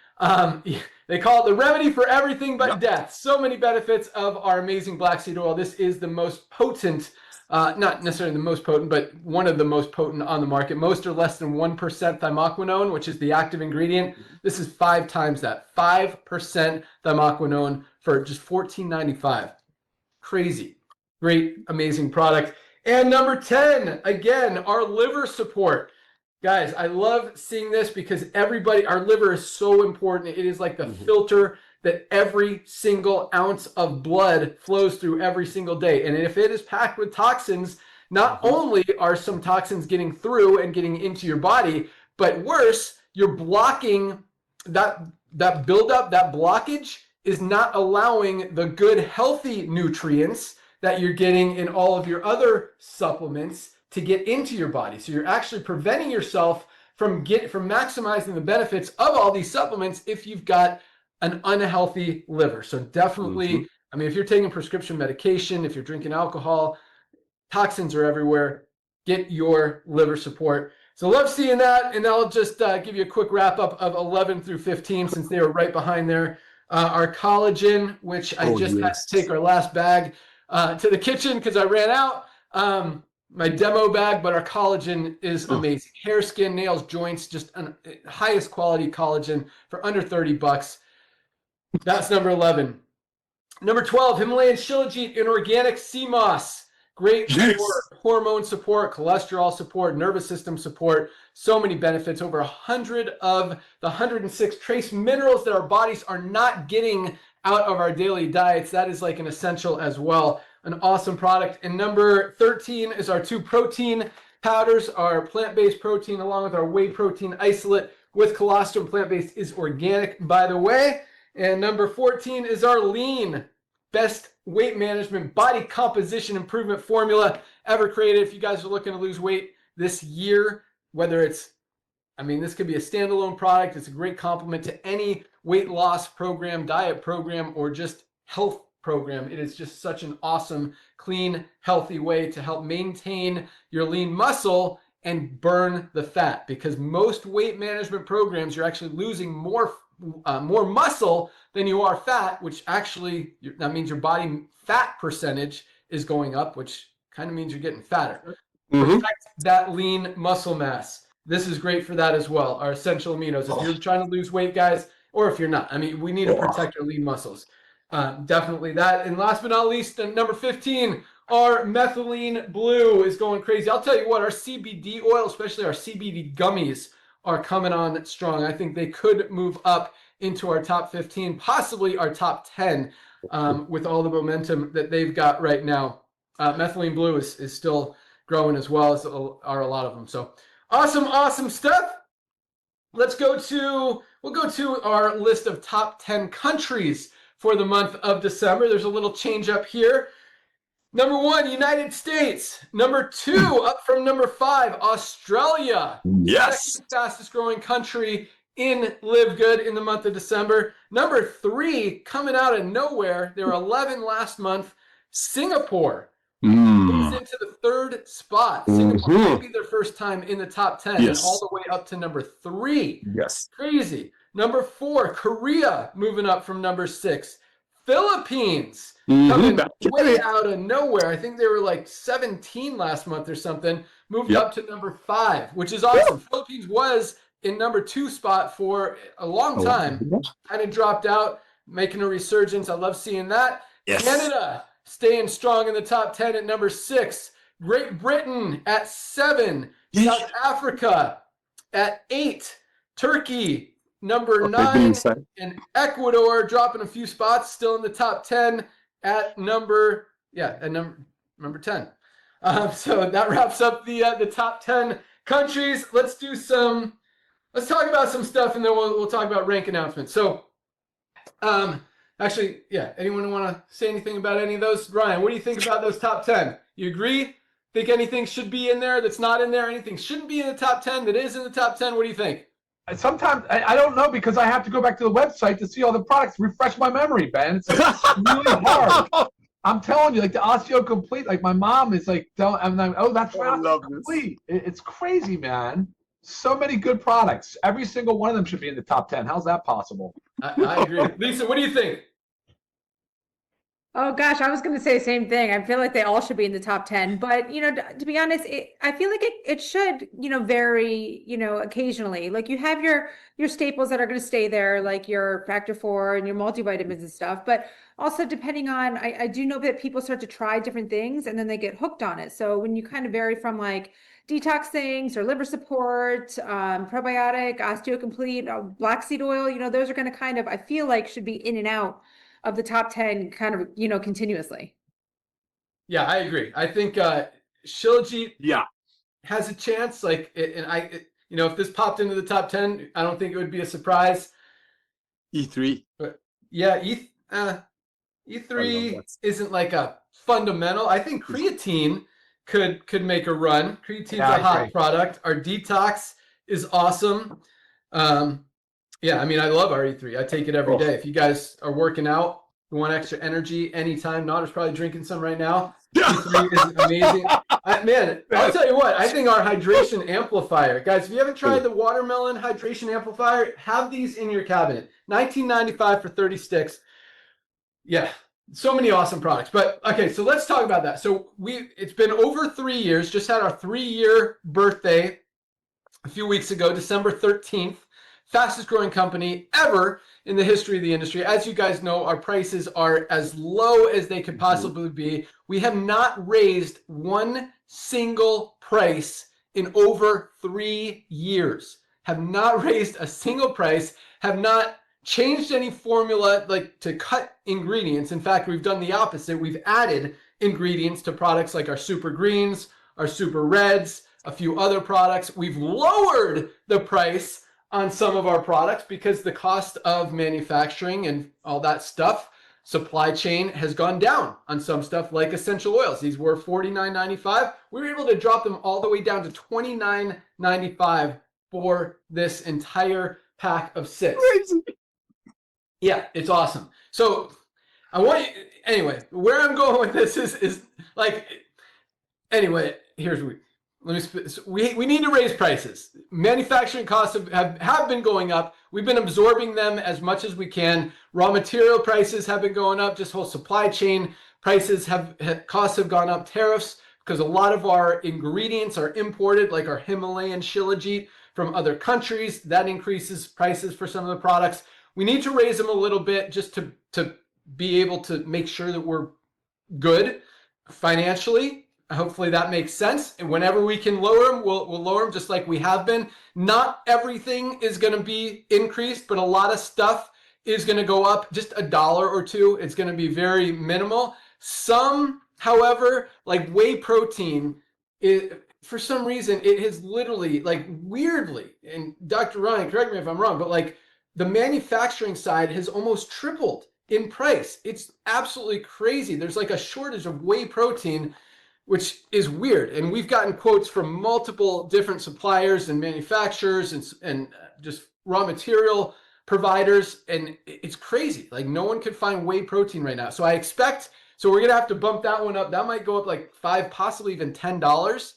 They call it the remedy for everything but death. So many benefits of our amazing black seed oil. This is the most potent, not necessarily the most potent, but one of the most potent on the market. Most are less than 1% thymoquinone, which is the active ingredient. This is 5 times that. 5% thymoquinone for just $14.95. Crazy. Great, amazing product. And number 10, again, our liver support. Guys, I love seeing this because our liver is so important. It is like the filter that every single ounce of blood flows through every single day. And if it is packed with toxins, not only are some toxins getting through and getting into your body, but worse, you're blocking that buildup, that blockage is not allowing the good, healthy nutrients that you're getting in all of your other supplements to get into your body. So you're actually preventing yourself from maximizing the benefits of all these supplements if you've got an unhealthy liver. So definitely, I mean, if you're taking prescription medication, if you're drinking alcohol, toxins are everywhere. Get your liver support. So love seeing that. And I'll just give you a quick wrap up of 11 through 15 since they were right behind there. Our collagen, which I just had to take our last bag to the kitchen because I ran out. My demo bag, but our collagen is amazing. Hair, skin, nails, joints, just highest quality collagen for under $30. That's number 11. Number 12, Himalayan Shilajit and organic sea moss. Great for hormone support, cholesterol support, nervous system support. So many benefits. Over 100 of the 106 trace minerals that our bodies are not getting out of our daily diets. That is like an essential as well. An awesome product. And number 13 is our 2 protein powders, our plant-based protein along with our whey protein isolate with colostrum. Plant-based is organic, by the way. And number 14 is our lean, best weight management body composition improvement formula ever created. If you guys are looking to lose weight this year, whether it's, I mean, this could be a standalone product. It's a great complement to any weight loss program, diet program, or just health program. It is just such an awesome, clean, healthy way to help maintain your lean muscle and burn the fat, because most weight management programs, you're actually losing more muscle than you are fat, which actually, that means your body fat percentage is going up, which kind of means you're getting fatter. Protect that lean muscle mass. This is great for that as well. Our essential aminos. If you're trying to lose weight, guys, or if you're not, I mean, we need to protect our lean muscles. Definitely that. And last but not least, number 15, our methylene blue is going crazy. I'll tell you what, our CBD oil, especially our CBD gummies, are coming on strong. I think they could move up into our top 15, possibly our top 10, with all the momentum that they've got right now. Methylene blue is still growing as well, as are a lot of them. So awesome stuff. We'll go to our list of top 10 countries for the month of December. There's a little change up here. Number 1, United States. Number 2, up from number 5, Australia. Yes. Second fastest growing country in LiveGood in the month of December. Number 3, coming out of nowhere, there were 11 last month, Singapore. Moves into the 3rd spot. Singapore may be their first time in the top 10, and all the way up to number 3. Yes. Crazy. Number 4, Korea, moving up from number 6. Philippines, coming way out of nowhere. I think they were like 17 last month or something. Moved up to number 5, which is awesome. Philippines was in number 2 spot for a long time. Kind of dropped out, making a resurgence. I love seeing that. Yes. Canada, staying strong in the top 10 at number 6. Great Britain at 7. South Africa at 8. Turkey, number Okay, 9, being said. and Ecuador dropping a few spots, still in the top 10 at number 10. So that wraps up the top 10 countries. Let's talk about some stuff, and then we'll talk about rank announcements. So, actually, yeah, anyone want to say anything about any of those? Ryan, what do you think about those top 10? You agree? Think anything should be in there that's not in there? Anything shouldn't be in the top 10 that is in the top 10? What do you think? Sometimes I don't know because I have to go back to the website to see all the products, refresh my memory, Ben. It's really hard. I'm telling you, like the Osteo Complete, like my mom is like, I'm like, oh, that's right, Osteo Complete. It's crazy, man. So many good products. Every single one of them should be in the top 10. How's that possible? I agree. Lisa, what do you think? Oh gosh, I was going to say the same thing. I feel like they all should be in the top 10, but to be honest, I feel like it should, vary, occasionally. Like you have your staples that are going to stay there, like your Factor 4 and your multivitamins and stuff. But also depending on, I do know that people start to try different things and then they get hooked on it. So when you kind of vary from like detox things or liver support, probiotic, osteo complete, black seed oil, those are going to kind of, I feel like should be in and out of the top 10 kind of, continuously. Yeah, I agree. I think Shilajit has a chance. Like, if this popped into the top 10, I don't think it would be a surprise. E3. But yeah, E3 isn't like a fundamental. I think creatine could make a run. Creatine's a hot product. Our detox is awesome. Yeah, I mean, I love our E3. I take it every day. If you guys are working out, you want extra energy anytime, Notter's probably drinking some right now. E3 is amazing. Man, I'll tell you what, I think our hydration amplifier, guys, if you haven't tried the watermelon hydration amplifier, have these in your cabinet. $19.95 for 30 sticks. Yeah, so many awesome products. But okay, so let's talk about that. So it's been over 3 years, just had our 3-year birthday a few weeks ago, December 13th. Fastest growing company ever in the history of the industry. As you guys know, our prices are as low as they could possibly be. We have not raised one single price in over 3 years. Have not raised a single price, have not changed any formula like to cut ingredients. In fact, we've done the opposite. We've added ingredients to products like our Super Greens, our Super Reds, a few other products. We've lowered the price on some of our products because the cost of manufacturing and all that stuff, supply chain, has gone down on some stuff like essential oils. These were $49.95. We were able to drop them all the way down to $29.95 for this entire pack of 6. Crazy. Yeah, it's awesome. So I want you, anyway, where I'm going with this is like, anyway, here's what we need to raise prices. Manufacturing costs have been going up. We've been absorbing them as much as we can. Raw material prices have been going up. Just whole supply chain prices costs have gone up. Tariffs, because a lot of our ingredients are imported, like our Himalayan Shilajit from other countries. That increases prices for some of the products. We need to raise them a little bit just to be able to make sure that we're good financially. Hopefully that makes sense. And whenever we can lower them, we'll lower them just like we have been. Not everything is going to be increased, but a lot of stuff is going to go up just $1 or $2. It's going to be very minimal. Some, however, like whey protein, for some reason, it has literally, like weirdly, and Dr. Ryan, correct me if I'm wrong, but like the manufacturing side has almost tripled in price. It's absolutely crazy. There's like a shortage of whey protein, which is weird. And we've gotten quotes from multiple different suppliers and manufacturers and just raw material providers. And it's crazy. Like no one could find whey protein right now. So I expect, so we're going to have to bump that one up. That might go up like $5, possibly even $10.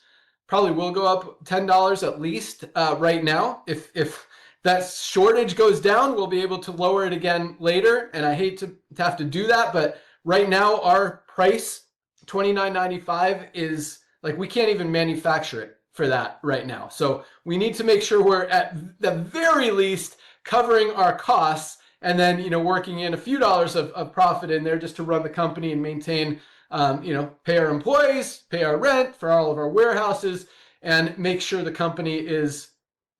Probably will go up $10 at least right now. If that shortage goes down, we'll be able to lower it again later. And I hate to have to do that, but right now our price, $29.95, is like we can't even manufacture it for that right now. So we need to make sure we're at the very least covering our costs and then, working in a few dollars of profit in there just to run the company and maintain, pay our employees, pay our rent for all of our warehouses, and make sure the company is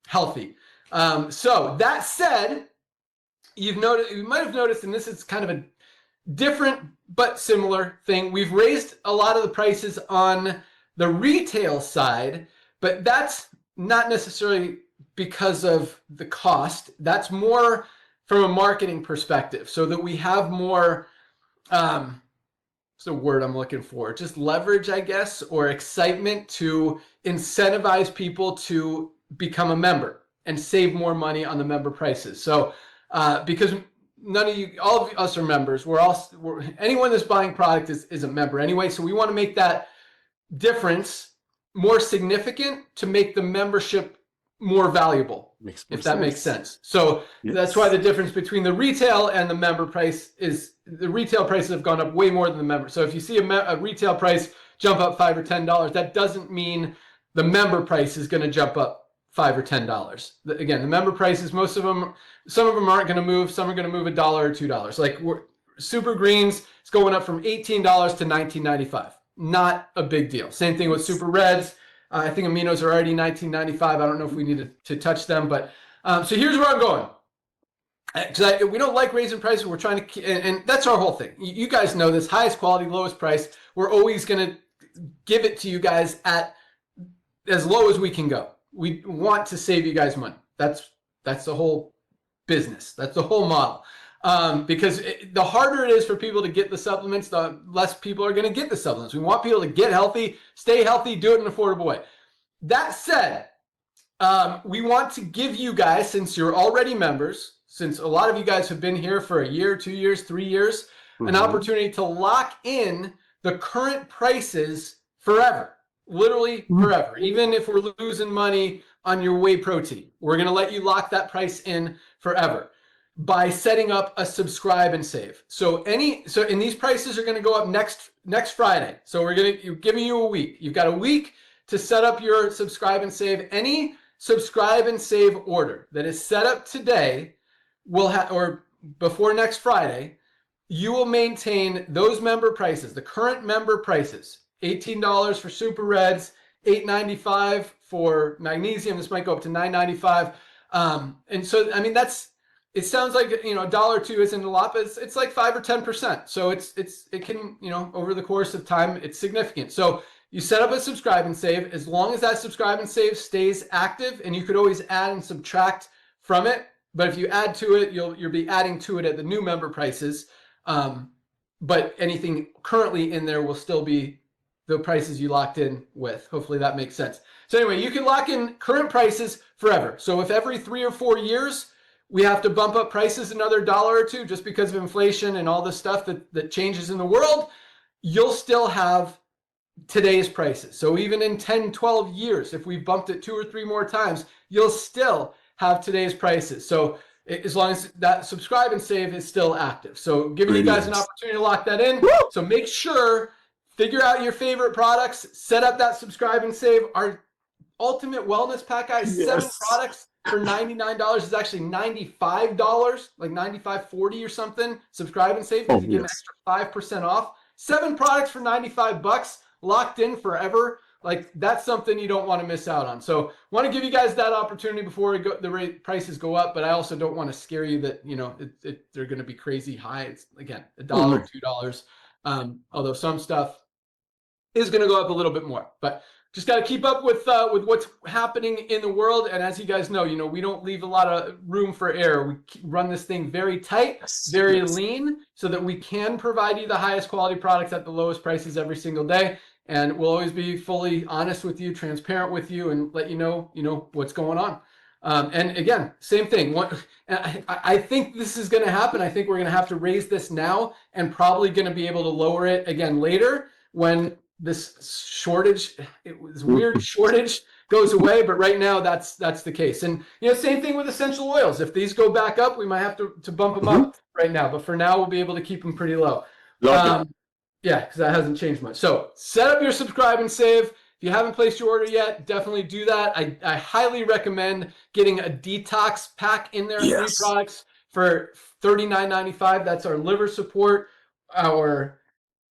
healthy. So that said, you might have noticed, and this is kind of a different but similar thing. We've raised a lot of the prices on the retail side, but that's not necessarily because of the cost. That's more from a marketing perspective, so that we have more, what's the word I'm looking for? Just leverage, I guess, or excitement to incentivize people to become a member and save more money on the member prices. So because all of us are members. Anyone that's buying product is a member anyway. So we want to make that difference more significant to make the membership more valuable, if that makes sense. So that's why the difference between the retail and the member price is the retail prices have gone up way more than the member. So if you see a retail price jump up $5 or $10, that doesn't mean the member price is going to jump up $5 or $10. Again, the member prices, most of them, some of them aren't going to move. Some are going to move $1 or $2. Like Super Greens, it's going up from $18 to $19.95. Not a big deal. Same thing with Super Reds. I think aminos are already $19.95. I don't know if we need to touch them, but so here's where I'm going. Because we don't like raising prices. We're trying to, and that's our whole thing. You guys know this: highest quality, lowest price. We're always going to give it to you guys at as low as we can go. We want to save you guys money. That's the whole business. That's the whole model. Because the harder it is for people to get the supplements, the less people are going to get the supplements. We want people to get healthy, stay healthy, do it in an affordable way. That said, we want to give you guys, since you're already members, since a lot of you guys have been here for a year, 2 years, 3 years, an opportunity to lock in the current prices forever, literally forever. Even if we're losing money on your whey protein, we're going to let you lock that price in forever by setting up a subscribe and save. And these prices are going to go up next Friday. So we're giving you a week. You've got a week to set up your subscribe and save. Any subscribe and save order that is set up today or before next Friday, you will maintain those member prices, the current member prices, $18 for Super Reds, $8.95 for magnesium. This might go up to $9.95. And so, I mean, it sounds like, $1 or $2 isn't a lot, but it's like 5 or 10%. So it can, over the course of time, it's significant. So you set up a subscribe and save. As long as that subscribe and save stays active, and you could always add and subtract from it. But if you add to it, you'll be adding to it at the new member prices. But anything currently in there will still be the prices you locked in with. Hopefully that makes sense. So anyway, you can lock in current prices forever. So if every 3 or 4 years we have to bump up prices another $1 or $2 just because of inflation and all this stuff that changes in the world, you'll still have today's prices. So even in 10, 12 years, if we bumped it 2 or 3 more times, you'll still have today's prices. So as long as that subscribe and save is still active. So giving you guys an opportunity to lock that in. So make sure, figure out your favorite products, set up that subscribe and save. Our Ultimate Wellness Pack, guys, 7 products for $99 is actually $95, like $95.40 or something. Subscribe and save, you get an extra 5% off. 7 products for $95, locked in forever. Like, that's something you don't want to miss out on. So want to give you guys that opportunity before the prices go up, but I also don't want to scare you that, they're going to be crazy high. It's, again, $1, $2. Although some stuff is going to go up a little bit more, but just got to keep up with what's happening in the world. And as you guys know, we don't leave a lot of room for error. We run this thing very tight, very lean, so that we can provide you the highest quality products at the lowest prices every single day. And we'll always be fully honest with you, transparent with you, and let you know what's going on. And again, same thing. I think this is going to happen. I think we're going to have to raise this now, and probably going to be able to lower it again later when this weird shortage goes away. But right now, that's the case. And same thing with essential oils. If these go back up, we might have to bump them up right now. But for now, we'll be able to keep them pretty low. Yeah, because that hasn't changed much. So set up your subscribe and save. If you haven't placed your order yet, definitely do that. I highly recommend getting a detox pack in there. 3 products for $39.95. That's our liver support, our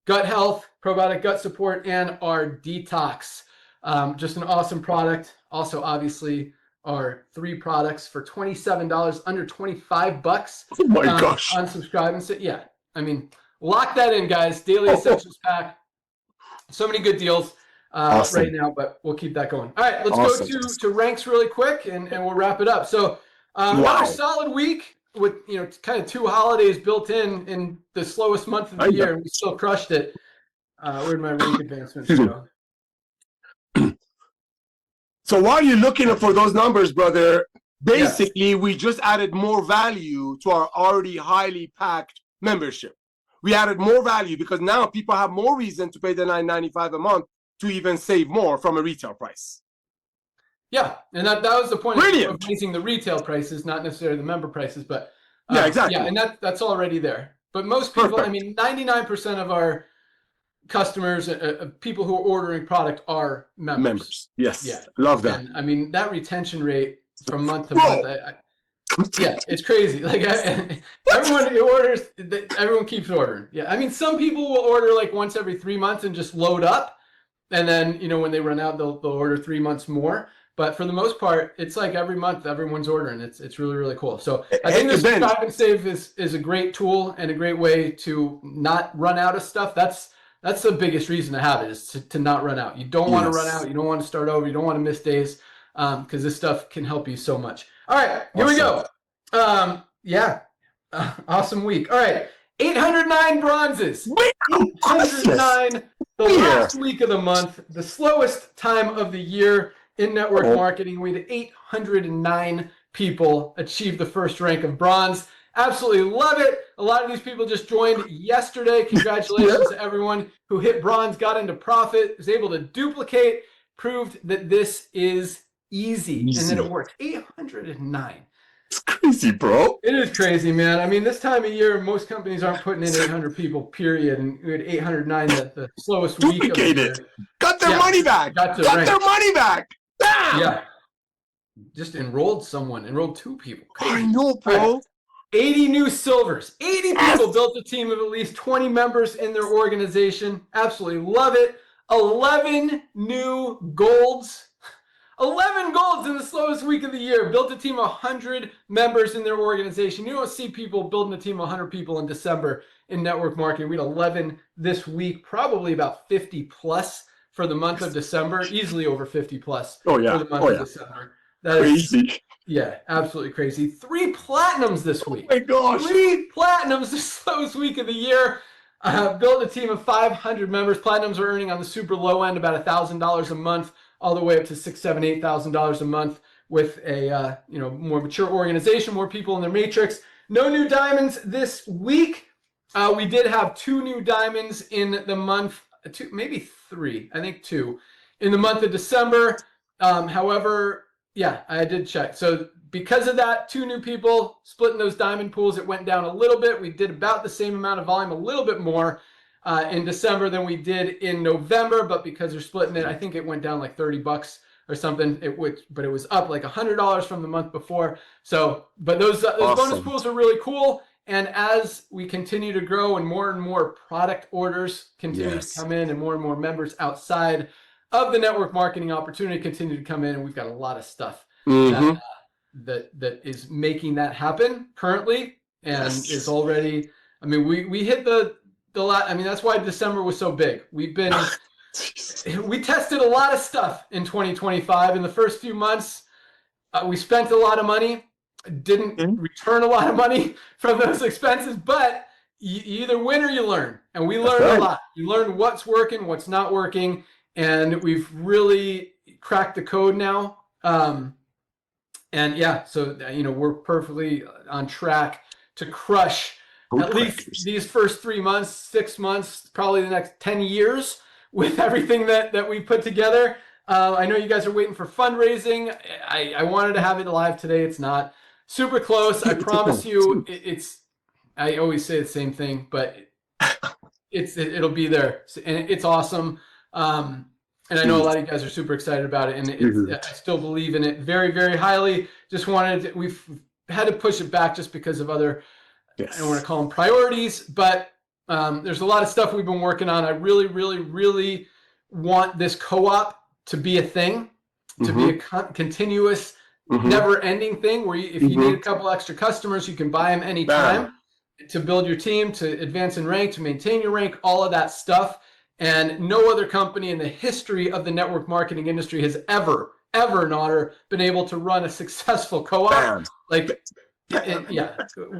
gut health, probiotic gut support, and our detox. Just an awesome product. Also, obviously, are 3 products for $27, under $25. Oh my gosh. Unsubscribe and say, yeah. I mean, lock that in, guys. Daily Essentials Pack. So many good deals right now, but we'll keep that going. All right, let's go to ranks really quick, and we'll wrap it up. So another solid week with, you know, kind of 2 holidays built in the slowest month of the year, and we still crushed it. Where'd my rank advancements go? So while you're looking for those numbers, brother, basically we just added more value to our already highly packed membership. We added more value because now people have more reason to pay the $9.95 a month to even save more from a retail price. Yeah, and that was the point of raising the retail prices, not necessarily the member prices, but yeah, exactly. Yeah, and that's already there. But most people, I mean, 99% of our customers, people who are ordering product are members. Yes. Yeah. Love that. And I mean, that retention rate from month to month, yeah, it's crazy. Like everyone who orders, everyone keeps ordering. Yeah. I mean, some people will order like once every 3 months and just load up. And then, you know, when they run out, they'll order 3 months more. But for the most part, it's like every month everyone's ordering. It's really, really cool. So I think the subscribe and save is a great tool and a great way to not run out of stuff. That's the biggest reason to have it, is to not run out. You don't want to run out. You don't want to start over. You don't want to miss days, because this stuff can help you so much. All right, here we go. Awesome week. All right, 809 bronzes. 809, the last week of the month, the slowest time of the year in network marketing. We had 809 people achieve the first rank of bronze. Absolutely love it. A lot of these people just joined yesterday. Congratulations to everyone who hit bronze, got into profit, was able to duplicate, proved that this is easy. And that it works. 809. It's crazy, bro. It is crazy, man. I mean, this time of year, most companies aren't putting in 800 people, period. And we had 809, the slowest week of the year. Got their money back. Got their money back. Bam! Yeah. Just enrolled 2 people. Crazy. I know, bro. Right. 80 new silvers. 80 people built a team of at least 20 members in their organization. Absolutely love it. 11 new golds. 11 golds in the slowest week of the year. Built a team of 100 members in their organization. You don't see people building a team of 100 people in December in network marketing. We had 11 this week, probably about 50 plus for the month of December. Easily over 50 plus for the month of December. That is crazy. Yeah, absolutely crazy. 3 platinums this week. Oh my gosh. 3 platinums this slowest week of the year. Built a team of 500 members. Platinums are earning on the super low end about $1,000 a month, all the way up to $6,000, $7,000, $8,000 a month with a more mature organization, more people in their matrix. No new diamonds this week. We did have 2 new diamonds in the month, 2, maybe 3, I think 2, in the month of December. However, yeah, I did check. So because of that, 2 new people splitting those diamond pools, it went down a little bit. We did about the same amount of volume, a little bit more in December than we did in November. But because they're splitting it, I think it went down like $30 or something. But it was up like $100 from the month before. So, but those bonus pools are really cool. And as we continue to grow and more product orders continue to come in, and more members outside of the network marketing opportunity continue to come in, and we've got a lot of stuff that is making that happen currently, and is already. I mean, we hit the lot. I mean, that's why December was so big. We tested a lot of stuff in 2025. In the first few months, we spent a lot of money, didn't return a lot of money from those expenses, but you either win or you learn, and we learned a lot. You learn what's working, what's not working. And we've really cracked the code now. And yeah, so, we're perfectly on track to crush at least these first 3 months, 6 months, probably the next 10 years with everything that we put together. I know you guys are waiting for fundraising. I wanted to have it live today. It's not super close. I promise you I always say the same thing, but it'll be there. And it's awesome. And I know a lot of you guys are super excited about it, and I still believe in it very, very highly. Just we've had to push it back just because of other, I don't want to call them priorities, but there's a lot of stuff we've been working on. I really, really, really want this co-op to be a thing, to be a continuous never-ending thing where if you need a couple extra customers, you can buy them anytime to build your team, to advance in rank, to maintain your rank, all of that stuff. And no other company in the history of the network marketing industry has ever, Nodder, been able to run a successful co-op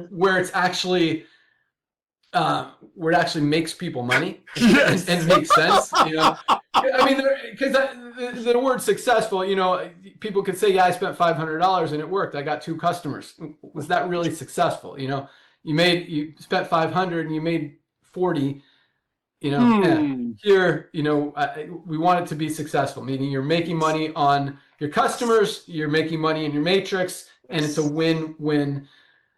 where it's actually where it actually makes people money and makes sense. You know, I mean, because the word successful, you know, people could say, yeah, I spent $500 and it worked. I got 2 customers. Was that really successful? You know, you spent 500 and you made 40. You know, here, you know, we want it to be successful, meaning you're making money on your customers, you're making money in your matrix, and it's a win-win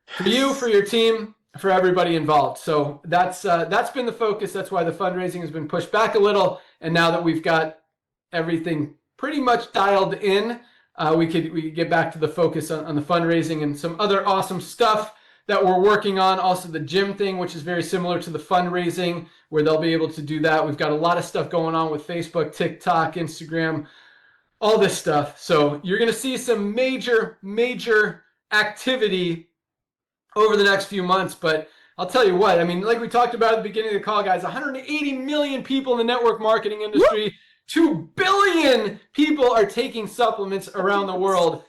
for you, for your team, for everybody involved. So that's been the focus. That's why the fundraising has been pushed back a little. And now that we've got everything pretty much dialed in, we could get back to the focus on the fundraising and some other awesome stuff that we're working on. Also the gym thing, which is very similar to the fundraising, where they'll be able to do that. We've got a lot of stuff going on with Facebook, TikTok, Instagram, all this stuff. So you're going to see some major activity over the next few months. But I'll tell you what, I mean, like we talked about at the beginning of the call, guys, 180 million people in the network marketing industry, 2 billion people are taking supplements around the world.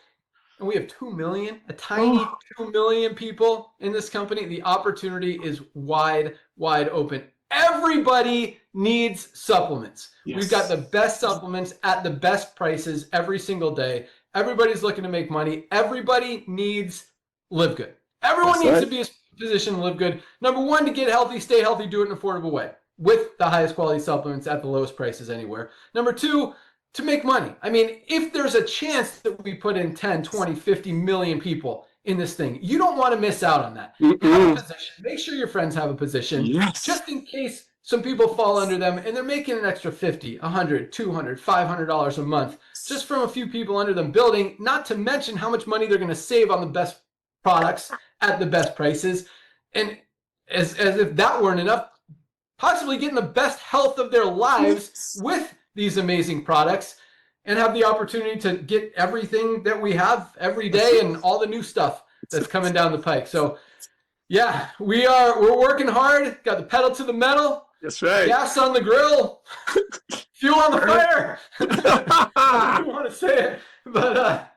And we have 2 million, a tiny 2 million people in this company. The opportunity is wide open. Everybody needs supplements. Yes. We've got the best supplements at the best prices every single day. Everybody's looking to make money. Everybody needs LiveGood. Everyone needs to be in a position to live good. Number 1, to get healthy, stay healthy, do it in an affordable way with the highest quality supplements at the lowest prices anywhere. Number 2, to make money. I mean, if there's a chance that we put in 10, 20, 50 million people in this thing, you don't want to miss out on that. Have a position. Make sure your friends have a position. Yes. Just in case some people fall under them and they're making an extra $50, $100, $200, $500 a month just from a few people under them building, not to mention how much money they're going to save on the best products at the best prices. And as if that weren't enough, possibly getting the best health of their lives with these amazing products and have the opportunity to get everything that we have every day and all the new stuff that's coming down the pike. So yeah, we're working hard, got the pedal to the metal. That's right. Gas on the grill, fuel on the fire. I don't want to say it, but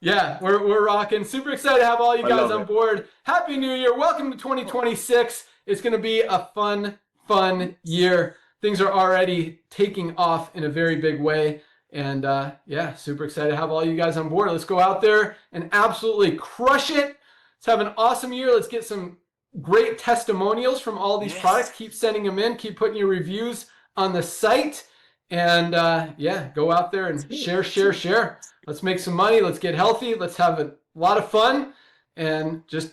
yeah, we're rocking. Super excited to have all you guys on board. Happy New Year. Welcome to 2026. It's going to be a fun year. Things are already taking off in a very big way. And yeah, super excited to have all you guys on board. Let's go out there and absolutely crush it. Let's have an awesome year. Let's get some great testimonials from all these products. Keep sending them in. Keep putting your reviews on the site. And yeah, go out there and share. Let's make some money. Let's get healthy. Let's have a lot of fun and just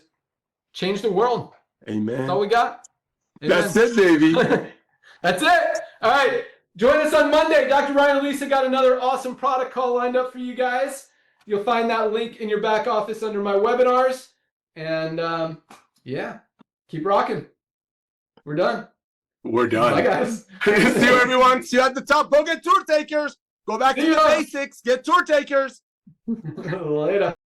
change the world. Amen. That's all we got. Amen. That's it, baby. That's it. All right. Join us on Monday. Dr. Ryan and Lisa got another awesome product call lined up for you guys. You'll find that link in your back office under my webinars. And yeah, keep rocking. We're done. We're done. Bye, guys. See you, everyone. See you at the top. Go get tour takers. Go back to the basics. Get tour takers. Later.